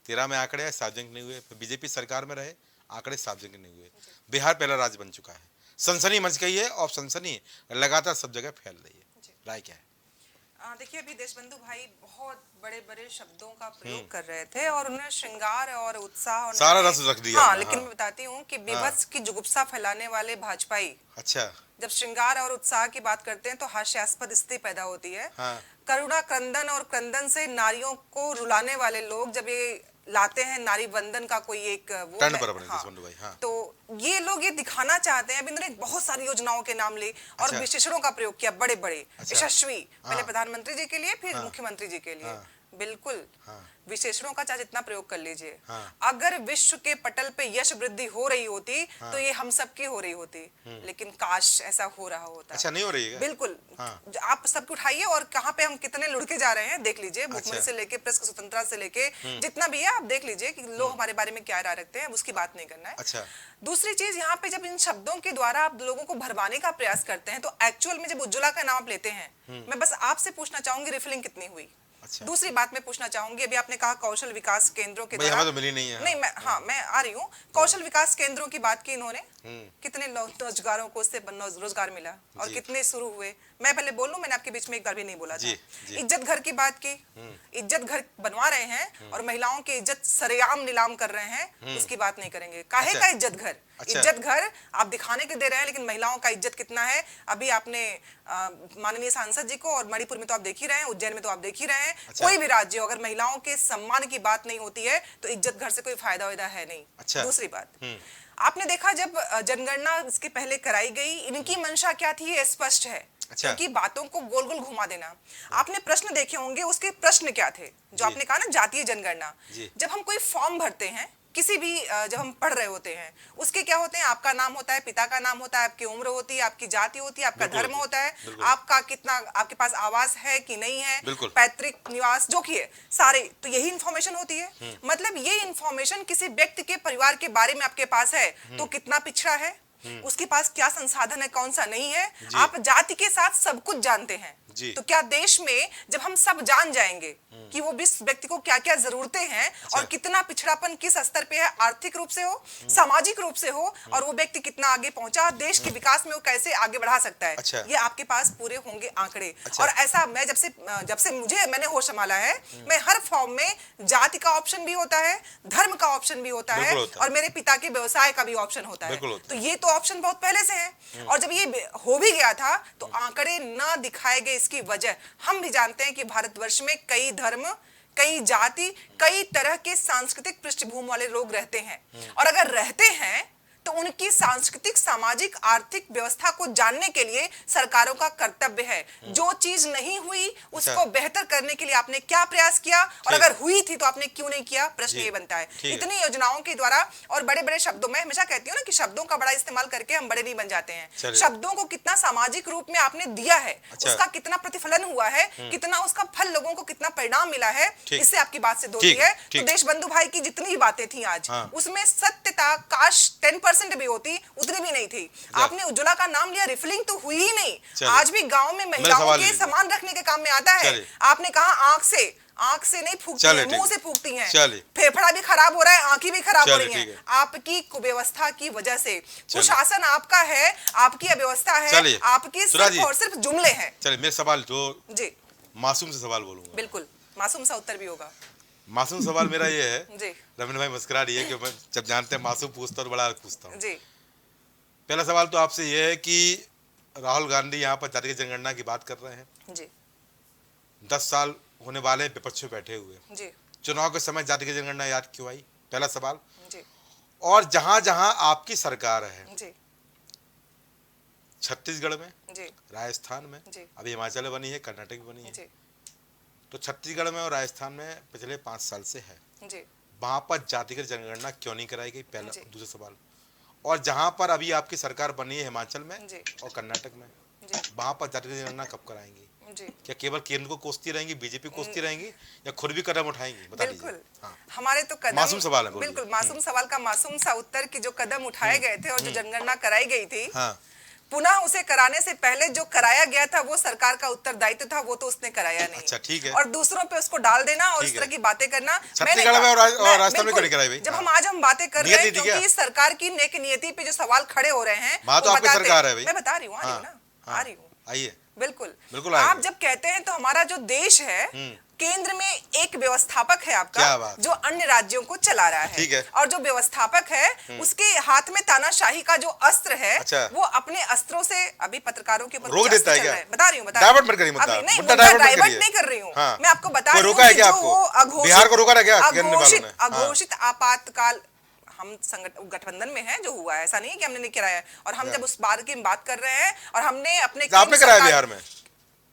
13 में आंकड़े सार्वजनिक नहीं हुए, फिर बीजेपी सरकार में रहे, आंकड़े सार्वजनिक नहीं हुए। बिहार पहला राज्य बन चुका है, सनसनी मच गई है और सनसनी लगातार सब जगह फैल रही है। राय क्या है? देखिए, अभी देशबंधु भाई बहुत बड़े बड़े शब्दों का प्रयोग कर रहे थे और उन्होंने श्रृंगार और उत्साह सारा रस रख दिया। हाँ, लेकिन मैं बताती हूँ कि विभत्स की जुगुप्सा फैलाने वाले भाजपाई अच्छा जब श्रृंगार और उत्साह की बात करते हैं तो हास्यास्पद स्थिति पैदा होती है। हाँ। करुणा क्रंदन और क्रंदन से नारियों को रुलाने वाले लोग जब ये लाते हैं नारी वंदन का कोई एक वो टर्न है, पर अपने हाँ, देशबंधु भाई, हाँ। तो ये लोग ये दिखाना चाहते हैं। अभी इन्होंने बहुत सारी योजनाओं के नाम लिए और अच्छा। विशेषणों का प्रयोग किया, बड़े बड़े अच्छा। यशस्वी, पहले हाँ। प्रधानमंत्री जी के लिए, फिर हाँ। मुख्यमंत्री जी के लिए। हाँ। बिल्कुल हाँ। विशेषणों का चाहे जितना प्रयोग कर लीजिए। हाँ। अगर विश्व के पटल पे यश वृद्धि हो रही होती तो ये हम सब की हो रही होती, लेकिन काश ऐसा हो रहा होता। अच्छा नहीं हो रही है? बिल्कुल। हाँ। आप सबको उठाइए और कहाँ पे हम कितने लुढ़के जा रहे हैं देख लीजिए। मुख्यमंत्री से लेके प्रेस की स्वतंत्रता से लेके जितना भी है आप देख लीजिए कि लोग हमारे बारे में क्या राय रखते हैं, उसकी बात नहीं करना है। अच्छा। दूसरी चीज, यहाँ पे जब इन शब्दों के द्वारा आप लोगों को भरवाने का प्रयास करते हैं तो एक्चुअल में जब उज्ज्वला का नाम आप लेते हैं, मैं बस आपसे पूछना चाहूंगी रिफिलिंग कितनी हुई। अच्छा। दूसरी बात मैं पूछना चाहूंगी, अभी आपने कहा कौशल विकास केंद्रों के भाई द्वारा, हमें तो मिली नहीं है। नहीं मैं आ रही हूँ। कौशल विकास केंद्रों की बात की इन्होंने, कितने रोजगारों को उससे रोजगार मिला और कितने शुरू हुए। मैं पहले बोल लूं, मैंने आपके बीच में एक बार भी नहीं बोला था। इज्जत घर की बात की, इज्जत घर बनवा रहे हैं और महिलाओं की इज्जत सरेआम नीलाम कर रहे हैं, उसकी बात नहीं करेंगे। काहे का इज्जत घर? इज्जत घर आप दिखाने के दे रहे हैं, लेकिन महिलाओं का इज्जत कितना है? अभी आपने माननीय सांसद जी को, और मणिपुर में तो आप देख ही रहे हैं, उज्जैन में तो आप देख ही रहे हैं, कोई भी राज्य अगर महिलाओं के सम्मान की बात नहीं होती है तो इज्जत घर से कोई फायदा वायदा है नहीं। दूसरी बात, आपने देखा जब जनगणना इसके पहले कराई गई, इनकी मंशा क्या थी ये स्पष्ट है। अच्छा। क्योंकि बातों को गोल गोल घुमा देना। आपने प्रश्न देखे होंगे, उसके प्रश्न क्या थे जो आपने कहा ना, जातीय जनगणना। जब हम कोई फॉर्म भरते हैं किसी भी जब हम पढ़ रहे होते हैं, उसके क्या होते हैं, आपका नाम होता है, पिता का नाम होता है, आपकी उम्र होती है, आपकी जाति होती है, आपका धर्म होता है, आपका कितना, आपके पास आवास है कि नहीं है, पैतृक निवास जो कि है, सारे, तो यही इंफॉर्मेशन होती है। मतलब ये इंफॉर्मेशन किसी व्यक्ति के परिवार के बारे में आपके पास है तो कितना पिछड़ा है, उसके पास क्या संसाधन है, कौन सा नहीं है, आप जाति के साथ सब कुछ जानते हैं। तो क्या देश में जब हम सब जान जाएंगे कि वो इस व्यक्ति को क्या क्या जरूरतें हैं और कितना पिछड़ापन किस स्तर पे है, आर्थिक रूप से हो, सामाजिक रूप से हो, और वो व्यक्ति कितना आगे पहुंचा, देश के विकास में वो कैसे आगे बढ़ा सकता है, ये आपके पास पूरे होंगे आंकड़े। और ऐसा मैं जब से मैंने होश संभाला है, मैं हर फॉर्म में जाति का ऑप्शन भी होता है, धर्म का ऑप्शन भी होता है, और मेरे पिता के व्यवसाय का भी ऑप्शन होता है। तो ये तो ऑप्शन बहुत पहले से है। और जब ये हो भी गया था तो आंकड़े ना दिखाए गए, इसकी वजह हम भी जानते हैं कि भारतवर्ष में कई धर्म, कई जाति, कई तरह के सांस्कृतिक पृष्ठभूमि वाले लोग रहते हैं, और अगर रहते हैं तो उनकी सांस्कृतिक, सामाजिक, आर्थिक व्यवस्था को जानने के लिए सरकारों का कर्तव्य है। जो चीज नहीं हुई उसको बेहतर करने के लिए आपने क्या प्रयास किया, और अगर हुई थी तो आपने क्यों नहीं किया, प्रश्न ये बनता है। इतनी योजनाओं के द्वारा और बड़े बड़े शब्दों में, हमेशा कहती हूँ ना कि शब्दों का बड़ा इस्तेमाल करके हम बड़े नहीं बन जाते हैं। शब्दों को कितना सामाजिक रूप में आपने दिया है, उसका कितना प्रतिफलन हुआ है, कितना उसका फल लोगों को, कितना परिणाम मिला है, इससे आपकी बात सिद्ध होती है। तो देशबंधु भाई की जितनी भी बातें थी आज, उसमें सत्यता काश 10% भी होती, उतनी भी नहीं थी। आपने उज्ज्वला का नाम लिया, रिफिलिंग तो हुई ही नहीं। आज भी गांव में महिलाओं के सामान रखने के काम में आता है। आपने कहा आंख से नहीं फूकती है, मुंह से फूकती हैं। फेफड़ा भी खराब हो रहा है, आंखें भी खराब हो रही हैं, आपकी कुव्यवस्था की वजह से। कुशासन आपका है, आपकी अव्यवस्था है, आपकी सिर्फ और सिर्फ जुमले हैं। चलिए, मेरे सवाल जो जी, मासूम से सवाल बोलूंगा। बिल्कुल मासूम सा उत्तर भी होगा। मासूम सवाल मेरा ये है जी, रविंद्र भाई मुस्कुरा रही है कि मैं जब जानते हैं मासूम पूछता हूँ, बड़ा पूछता हूँ। जी, पहला सवाल तो आपसे ये है कि राहुल गांधी यहाँ पर जातीय जनगणना की बात कर रहे हैं। जी, 10 साल होने वाले, विपक्ष में बैठे हुए, जी, चुनाव के समय जातीय जनगणना याद क्यों आई, पहला सवाल। जी, और जहां जहां आपकी सरकार है, जी, छत्तीसगढ़ में, जी, राजस्थान में, जी, अभी हिमाचल में बनी है, कर्नाटक में बनी है, जी, तो छत्तीसगढ़ में और राजस्थान में पिछले 5 साल से है, जी, वहां पर जातिगत जनगणना क्यों नहीं कराई गई, पहला। जी। दूसरा सवाल, और जहां पर अभी आपकी सरकार बनी है हिमाचल में जी, और कर्नाटक में, जी, वहां पर जातिगत जनगणना कब कराएंगी? जी। क्या केवल केंद्र को कोसती रहेंगी, बीजेपी कोसती रहेंगी, या खुद भी कदम उठाएंगी? बता दीजिए। बिल्कुल, हाँ। हमारे तो कदम, मासूम सवाल है, बोलिए। बिल्कुल मासूम सवाल का मासूम सा उत्तर कि जो कदम उठाए गए थे और जो जनगणना कराई गई थी, हाँ। पुनः उसे कराने से पहले जो कराया गया था वो सरकार का उत्तरदायित्व था, वो तो उसने कराया नहीं। अच्छा, ठीक है। और दूसरों पे उसको डाल देना और इस तरह की बातें करना। छत्तीसगढ़ में और राजस्थान में क्यों नहीं कराई भाई? जब हम आज बातें कर रहे हैं क्योंकि इस सरकार की नेक नियति पे जो सवाल खड़े हो रहे हैं, वहाँ तो आपकी सरकार है भाई। मैं बता रही हूँ, आ रही हूँ। आइए, बिल्कुल, बिल्कुल आप जब कहते हैं तो हमारा जो देश है, केंद्र में एक व्यवस्थापक है आपका जो अन्य राज्यों को चला रहा है, ठीक है। और जो व्यवस्थापक है उसके हाथ में तानाशाही का जो अस्त्र है, अच्छा। वो अपने अस्त्रों से अभी पत्रकारों के ऊपर रोक देता है क्या? बता रही हूँ, डाइवर्ट मत करिए मुद्दा। नहीं, मुद्दा डाइवर्ट करिए। नहीं कर रही हूँ। हाँ। मैं आपको बता रही हूँ रोका है कि क्या जो आपको? अघोषित, बिहार को रोका था क्या केंद्र वालों ने? अघोषित आपातकाल हम गठबंधन में है जो हुआ है, ऐसा नहीं है कि हमने नहीं कराया है। और हम जब उस बार की बात कर रहे हैं और हमने अपने आपने कराया बिहार में,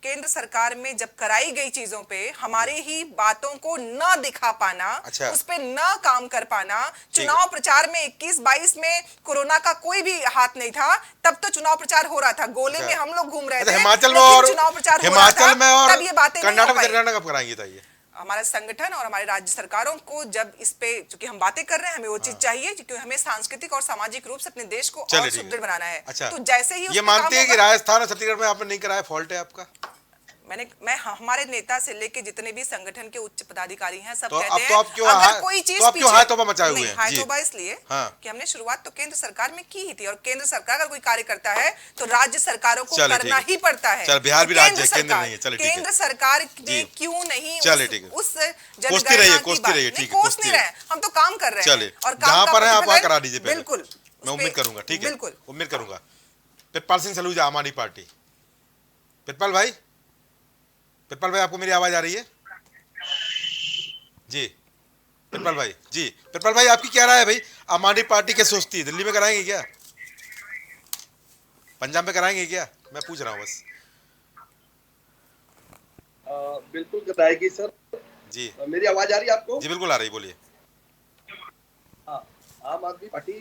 केंद्र सरकार में जब कराई गई चीजों पे हमारी ही बातों को न दिखा पाना, अच्छा। उस पे न काम कर पाना, चुनाव प्रचार में 21-22 में कोरोना का कोई भी हाथ नहीं था, तब तो चुनाव प्रचार हो रहा था, गोले में हम लोग घूम रहे थे, हिमाचल में और चुनाव प्रचार हिमाचल में और तब ये बातें कर्नाटक में जनगणना कब कराएंगे? बताइए। हमारा संगठन और हमारे राज्य सरकारों को जब इस पे, क्योंकि हम बातें कर रहे हैं, हमें वो चीज चाहिए क्योंकि हमें सांस्कृतिक और सामाजिक रूप से अपने देश को और सुदृढ़ बनाना है। अच्छा। तो जैसे ही ये मानते हैं कि राजस्थान और छत्तीसगढ़ में आपने नहीं कराया, फॉल्ट है आपका? मैं हमारे नेता से लेके जितने भी संगठन के उच्च पदाधिकारी हैं सब तो कहते हैं, अगर कोई चीज हाथों मचाए हुए हैं, हाथों इसलिए कि हमने शुरुआत तो केंद्र सरकार में की ही थी, और केंद्र सरकार अगर कोई कार्य करता है तो राज्य सरकारों को करना ही पड़ता है। चल, बिहार भी राज्य है, केंद्र नहीं है। चलिए, ठीक है। केंद्र सरकार ने क्यों नहीं उस कोसती रहिए, ठीक है, कोस नहीं रहे, हम तो काम कर रहे हैं और जहां पर है आप वहां करा दीजिए। बिल्कुल, मैं उम्मीद करूंगा, ठीक है, बिल्कुल उम्मीद करूंगा। पितपाल सिंह सलूजा, आम आदमी पार्टी। पितपाल भाई, आपको मेरी आवाज आ रही है? जी पितपाल भाई, जी पितपाल भाई, आपकी क्या राय है भाई? आम आदमी पार्टी क्या सोचती है? दिल्ली में कराएंगे क्या, पंजाब में कराएंगे क्या? मैं पूछ रहा हूँ बस। बिल्कुल बताएगी सर। जी मेरी आवाज आ रही है आपको? जी बिल्कुल आ रही, बोलिए। हाँ, आम आदमी पार्टी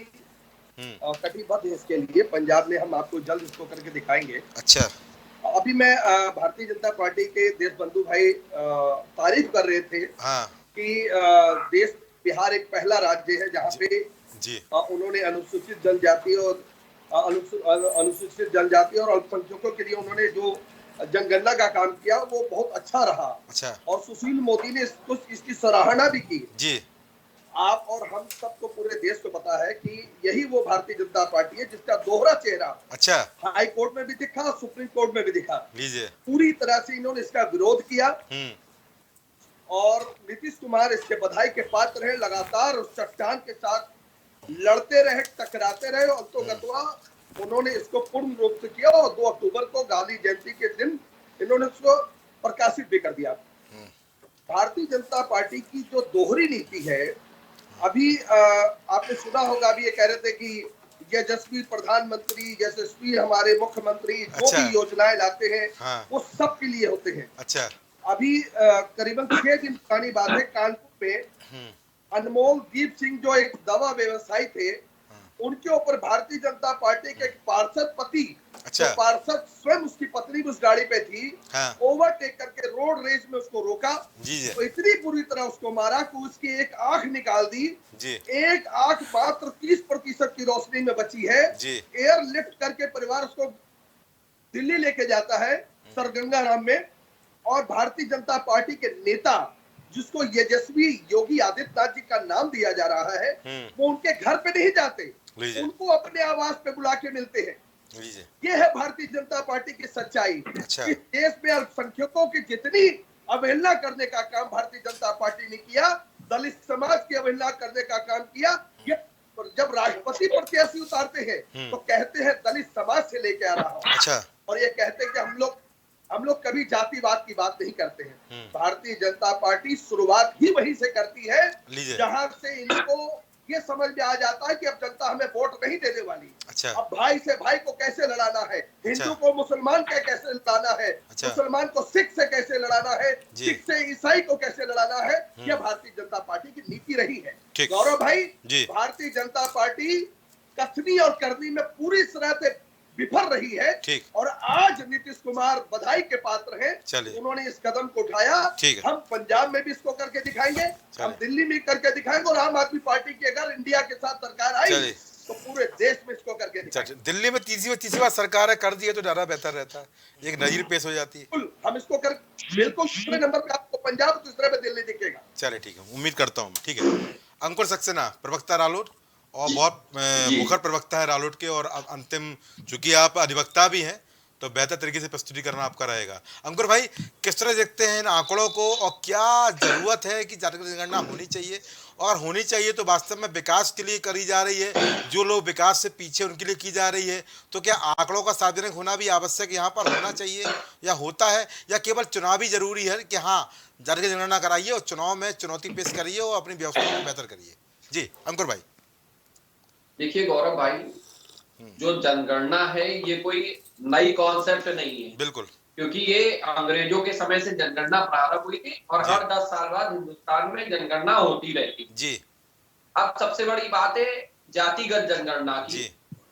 कटिबद्ध है इसके लिए। पंजाब में हम आपको जल्द इसको करके दिखाएंगे। अच्छा। अभी मैं भारतीय जनता पार्टी के देश बंधु भाई तारीफ कर रहे थे हाँ कि देश बिहार एक पहला राज्य है जहाँ पे जी उन्होंने अनुसूचित जनजाति और अनुसूचित जनजाति और अल्पसंख्यकों के लिए उन्होंने जो जनगणना का काम किया वो बहुत अच्छा रहा। अच्छा और सुशील मोदी ने इसकी सराहना भी की। जी आप और हम सबको पूरे देश को पता है कि यही वो भारतीय जनता पार्टी है जिसका दोहरा चेहरा अच्छा हाई कोर्ट में भी दिखा, सुप्रीम कोर्ट में भी दिखा। लीजिए। पूरी तरह से इन्होंने इसका विरोध किया और नीतीश कुमार इसके बधाई के पात्र हैं। लगातार उस चट्टान के साथ लड़ते रहे, टकराते रहे और तो गतवा उन्होंने इसको पूर्ण रूप से किया और 2 अक्टूबर को गांधी जयंती के दिन इन्होंने उसको प्रकाशित भी कर दिया। भारतीय जनता पार्टी की जो दोहरी नीति है, अभी आपने सुना होगा, अभी ये कह रहे थे कि यशस्वी प्रधानमंत्री, यशस्वी हमारे मुख्यमंत्री जो भी योजनाएं लाते हैं वो सबके लिए होते हैं। अच्छा। अभी करीबन 6 दिन पुरानी बात है, कानपुर में अनमोल दीप सिंह जो एक दवा व्यवसायी थे, उनके ऊपर भारतीय जनता पार्टी के एक पार्षद पति, अच्छा। तो पार्षद स्वयं उसकी पत्नी भी उस गाड़ी पे थी, ओवरटेक करके रोड रेस में उसको रोका जी तो इतनी बुरी तरह उसको मारा कि उसकी एक आंख निकाल दी जी। एक आंख मात्र 30% की रोशनी में बची है जी। एयर लिफ्ट करके परिवार उसको दिल्ली लेके जाता है सरगंगाराम में। और भारतीय जनता पार्टी के नेता जिसको यशस्वी योगी आदित्यनाथ जी का नाम दिया जा रहा है, वो उनके घर पे नहीं जाते, उनको अपने आवास पे बुला के मिलते हैं। ये है भारतीय जनता पार्टी की सच्चाई। अच्छा। इस देश में अल्पसंख्यकों की जितनी अवहेलना करने का काम भारतीय जनता पार्टी ने किया, दलित समाज की अवहेलना करने का काम किया। ये जब राष्ट्रपति प्रत्याशी उतारते हैं तो कहते हैं दलित समाज से लेके आ रहा हूं। अच्छा। और ये कहते हैं कि हम लोग कभी जातिवाद की बात नहीं करते हैं। भारतीय जनता पार्टी शुरुआत ही वहीं से करती है जहां से इनको ये समझ में आ जाता है कि अब जनता हमें वोट नहीं देने वाली। अच्छा। अब भाई से भाई को कैसे लड़ाना है, हिंदू को मुसलमान का कैसे लड़ाना है, मुसलमान को सिख से कैसे लड़ाना है, सिख से ईसाई को कैसे लड़ाना है, यह भारतीय जनता पार्टी की नीति रही है। गौरव भाई, भारतीय जनता पार्टी कथनी और करनी में पूरी तरह से विफल रही है और आज नीतीश कुमार बधाई के पात्र हैं। उन्होंने इस कदम को उठाया। हम पंजाब में भी इसको करके दिखाएंगे, हम दिल्ली में करके दिखाएंगे और आम आदमी पार्टी की अगर इंडिया के साथ सरकार आई तो पूरे देश में इसको करके दिखाएंगे। दिल्ली में तीसरी बार सरकार है, कर दिए तो ज्यादा बेहतर रहता है, एक नजीर पेश हो जाती है। हम इसको कर बिल्कुल दूसरे नंबर पे आपको पंजाब, दूसरे पे दिल्ली दिखेगा। चले ठीक है, उम्मीद करता हूँ। ठीक है, अंकुर सक्सेना, प्रवक्ता रालोद और बहुत मुखर प्रवक्ता है रालोद के, और अंतिम चूंकि आप अधिवक्ता भी हैं तो बेहतर तरीके से प्रस्तुति करना आपका रहेगा। अंकुर भाई, किस तरह देखते हैं इन आंकड़ों को और क्या जरूरत है कि जातिगत जनगणना होनी चाहिए, और होनी चाहिए तो वास्तव में विकास के लिए करी जा रही है, जो लोग विकास से पीछे उनके लिए की जा रही है, तो क्या आंकड़ों का सार्वजनिक होना भी आवश्यक यहाँ पर होना चाहिए या होता है, या केवल चुनावी जरूरी है कि हाँ जातिगत जनगणना कराइए और चुनाव में चुनौती पेश करिए और अपनी व्यवस्था को बेहतर करिए? जी अंकुर भाई। देखिए गौरव भाई, जो जनगणना है ये कोई नई कॉन्सेप्ट नहीं है, बिल्कुल, क्योंकि ये अंग्रेजों के समय से जनगणना प्रारंभ हुई थी और हर 10 साल बाद हिंदुस्तान में जनगणना होती रहती जी। अब सबसे बड़ी बात है जातिगत जनगणना की।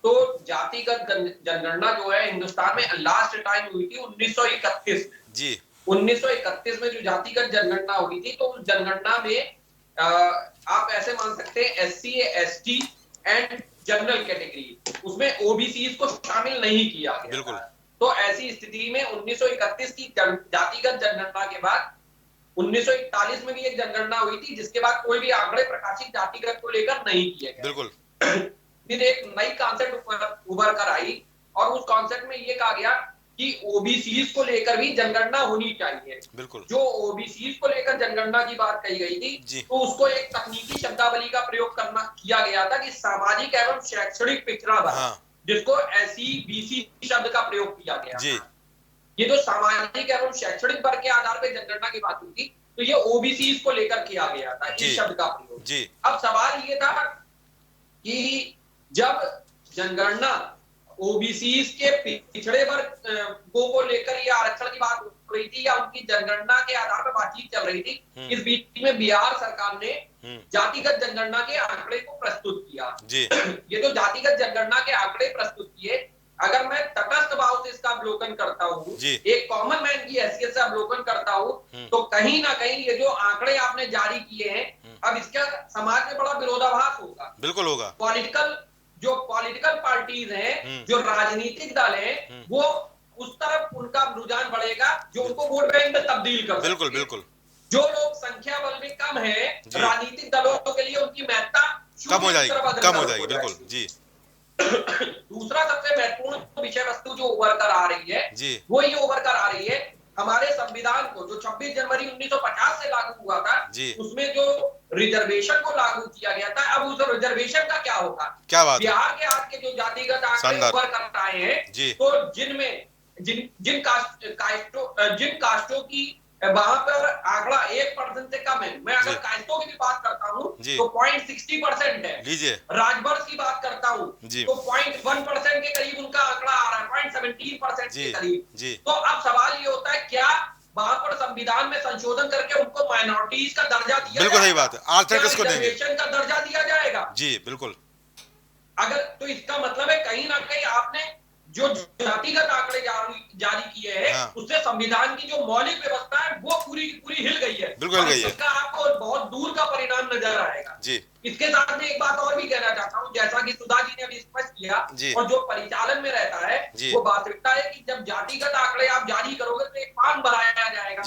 तो जातिगत जनगणना जो है हिंदुस्तान में लास्ट टाइम हुई थी 1931 में जी। 1931 में जो जातिगत जनगणना हुई थी, तो उस जनगणना में आप ऐसे मान सकते हैं SC ST and general category, उसमें ओबीसी को शामिल नहीं किया गया। बिल्कुल। तो ऐसी स्थिति में 1931 की जातिगत जनगणना के बाद 1941 में भी एक जनगणना हुई थी, जिसके बाद कोई भी आंकड़े प्रकाशित जातिगत को लेकर नहीं किए गए। बिल्कुल। फिर एक नई कॉन्सेप्ट उभर कर आई और उस कॉन्सेप्ट में ये कहा गया कि ओबीसी को लेकर भी जनगणना होनी चाहिए। बिल्कुल। जो ओबीसी को लेकर जनगणना की बात कही गई थी, तो उसको एक तकनीकी शब्दावली का प्रयोग किया गया था कि सामाजिक एवं शैक्षणिक पिछड़ा वर्ग, जिसको SC BC शब्द का प्रयोग किया गया जी। ये जो सामाजिक एवं शैक्षणिक वर्ग के आधार पर जनगणना की बात हुई थी, तो ये ओबीसी को लेकर किया गया था इस शब्द का प्रयोग जी। अब सवाल ये था कि जब जनगणना ओबीसी के पिछड़े वर्ग को लेकर ये आरक्षण की बात हो रही थी या उनकी जनगणना के आधार पर बातचीत चल रही थी। इस बीच में बिहार सरकार ने जातिगत जनगणना के आंकड़े को प्रस्तुत किया जी। ये जो जातिगत जनगणना के आंकड़े प्रस्तुत किए, अगर मैं तटस्थ भाव से इसका अवलोकन करता हूँ, एक कॉमन मैन की हैसियत से अवलोकन करता हूँ, तो कहीं ना कहीं ये जो आंकड़े आपने जारी किए हैं, अब इसका समाज में बड़ा विरोधाभास होगा। बिल्कुल होगा। पॉलिटिकल पार्टीज हैं, जो राजनीतिक दल हैं, वो उस तरफ उनका रुझान बढ़ेगा जो उनको वोट बैंक में तब्दील कर। बिल्कुल बिल्कुल। जो लोग संख्या बल में कम है, राजनीतिक दलों के लिए उनकी महत्ता कम हो जाएगी बिल्कुल जी। दूसरा सबसे महत्वपूर्ण विषय वस्तु जो उभर कर आ रही है वो ये उभर कर आ रही है, हमारे संविधान को जो 26 जनवरी 1950 से लागू हुआ था, उसमें जो रिजर्वेशन को लागू किया गया था, अब उस रिजर्वेशन का क्या होगा? क्या बात? बिहार के आज के जो जातिगत आंकड़े उभर कर आए हैं, तो जिनमें जिन कास्टों की वहां पर आंकड़ा 1% से कम है। मैं अगर कास्टों की भी बात करता हूँ तो 0.60% है। लीजिए राजवंश की बात करता हूँ तो 0.1% के करीब उनका आंकड़ा आ रहा है, 0.17% के करीब। तो अब सवाल ये होता है, क्या वहां पर संविधान में संशोधन करके उनको माइनॉरिटीज का दर्जा दिया? बिल्कुल सही बात है। आरक्षण किसको देंगे? का दर्जा दिया जाएगा जी बिल्कुल। अगर तो इसका मतलब है कहीं ना कहीं आपने जो जातिगत आंकड़े जारी किए हैं, उससे संविधान की जो मौलिक व्यवस्था है वो पूरी हिल गई है। बिल्कुल गई है। इसका आपको बहुत दूर का परिणाम नजर आएगा जी। इसके साथ में एक बात और भी कहना चाहता हूँ, जैसा कि सुधा जी ने अभी स्पष्ट किया, और जो परिचालन में रहता है वो वास्तविकता है कि जब जातिगत आंकड़े आप जारी करोगे तो एक फॉर्म भराया जाएगा।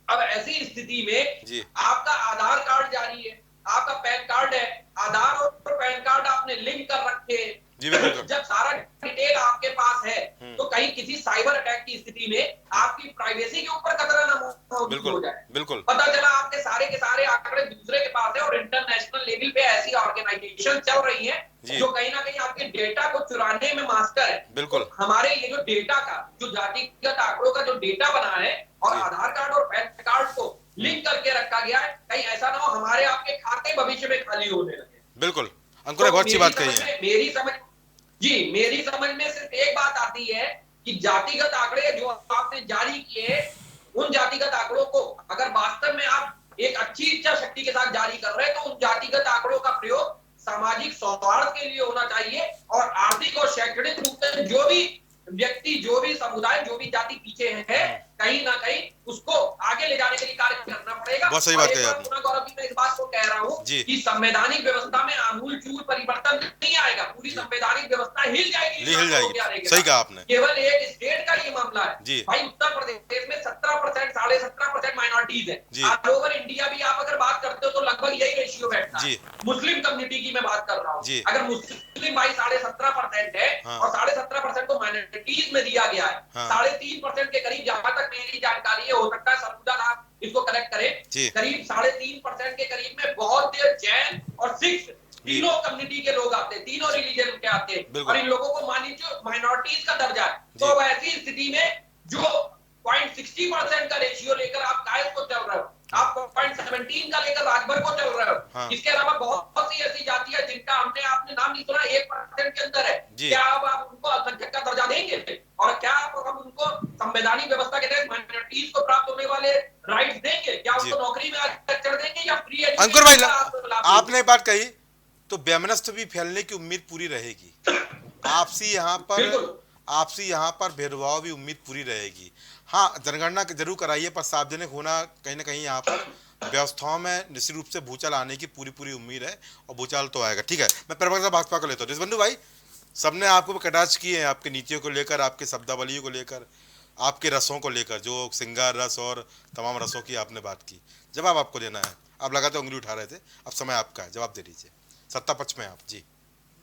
अब ऐसी स्थिति में आपका आधार कार्ड जारी है, आपका पैन कार्ड है, आधार और पैन कार्ड आपने लिंक कर रखे हैं, जब सारा डिटेल आपके पास है तो कहीं किसी साइबर अटैक की स्थिति में आपकी प्राइवेसी के ऊपर खतरा न हो जाए। बिल्कुल। पता चला आपके सारे के सारे आंकड़े दूसरे के पास है और इंटरनेशनल लेवल पे ऐसी ऑर्गेनाइजेशन चल रही है जो कहीं ना कहीं आपके डेटा को चुराने में मास्टर है। बिल्कुल। हमारे ये जो डेटा का, जो जातिगत आंकड़ों का जो डेटा बना है और आधार कार्ड और पैन कार्ड को लिंक करके रखा गया है, कहीं ऐसा ना हो हमारे आपके खाते भविष्य में खाली होने लगे। बिल्कुल अंकुर, बहुत अच्छी बात कही है। मेरी समझ में सिर्फ एक बात आती है कि जातिगत आंकड़े जो आपने जारी किए, उन जातिगत आंकड़ों को अगर वास्तव में आप एक अच्छी इच्छा शक्ति के साथ जारी कर रहे हैं तो उन जातिगत आंकड़ों का प्रयोग सामाजिक सौहार्द के लिए होना चाहिए और आर्थिक और शैक्षणिक रूप से जो भी व्यक्ति, जो भी समुदाय, जो भी जाति पीछे है, कहीं ना कहीं उसको आगे ले जाने के लिए कार्य करना पड़ेगा। बहुत सही बात कही आपने। गौरव जी, मैं इस बात को कह रहा हूँ कि संवैधानिक व्यवस्था में आमूल चूल परिवर्तन नहीं आएगा, पूरी संवैधानिक व्यवस्था हिल जाएगी। सही कहा आपने। केवल एक स्टेट का ये मामला है भाई। उत्तर प्रदेश में 17%, 17.5% माइनॉरिटीज है। ऑल ओवर इंडिया भी आप अगर बात करते हो तो लगभग यही रेशियो बैठता है। मुस्लिम कम्युनिटी की मैं बात कर रहा हूँ, अगर मुस्लिम भाई 17.5% है और 17.5% को माइनॉरिटीज में दिया गया है, 3.5% के करीब, जहां तक मेरी जानकारी है, हो सकता है सरगुजा साहब इसको करेक्ट करें, करीब 3.5% के करीब में बौद्ध, जैन और सिख तीनों कम्युनिटी के लोग आते हैं, तीनों रिलीजन के आते हैं और इन लोगों को मानिए माइनॉरिटीज का दर्जा है। तो अब ऐसी स्थिति में जो 0.60% का रेशियो लेकर आप कायस को चल रहे हो, आप 0.17 का लेकर राजभर को चल रहे हो। इसके अलावा बहुत सी ऐसी जातियां जिनका आपने नाम नहीं सुना, 1% के अंदर है। क्या आप उनको अल्पसंख्यक का दर्जा देंगे? और क्या आप उनको संवैधानिक व्यवस्था के तहत माइनॉरिटीज को प्राप्त होने वाले राइट्स देंगे? क्या उनको नौकरी में आरक्षण देंगे या फ्री? अंकुर भाई, आपने बात कही तो वैमनस्य भी फैलने की उम्मीद पूरी रहेगी। आपसी यहाँ पर भेदभाव भी उम्मीद पूरी रहेगी। हाँ, जनगणना जरूर कराइए, पर सार्वजनिक होना कहीं ना कहीं यहाँ पर व्यवस्थाओं में निश्चित रूप से भूचाल आने की पूरी उम्मीद है और भूचाल तो आएगा। ठीक है, मैं प्रवक्ता भाजपा को लेता हूँ। देशबंधु भाई, सबने आपको कटाक्ष किए हैं, आपकी नीतियों को लेकर, आपके शब्दावलियों को लेकर, आपके रसों को लेकर, जो श्रृंगार रस और तमाम रसों की आपने बात की। जवाब आपको देना है, आप लगातार उंगली उठा रहे थे, अब समय आपका है, जवाब दे दीजिए। सत्ता पक्ष में आप जी।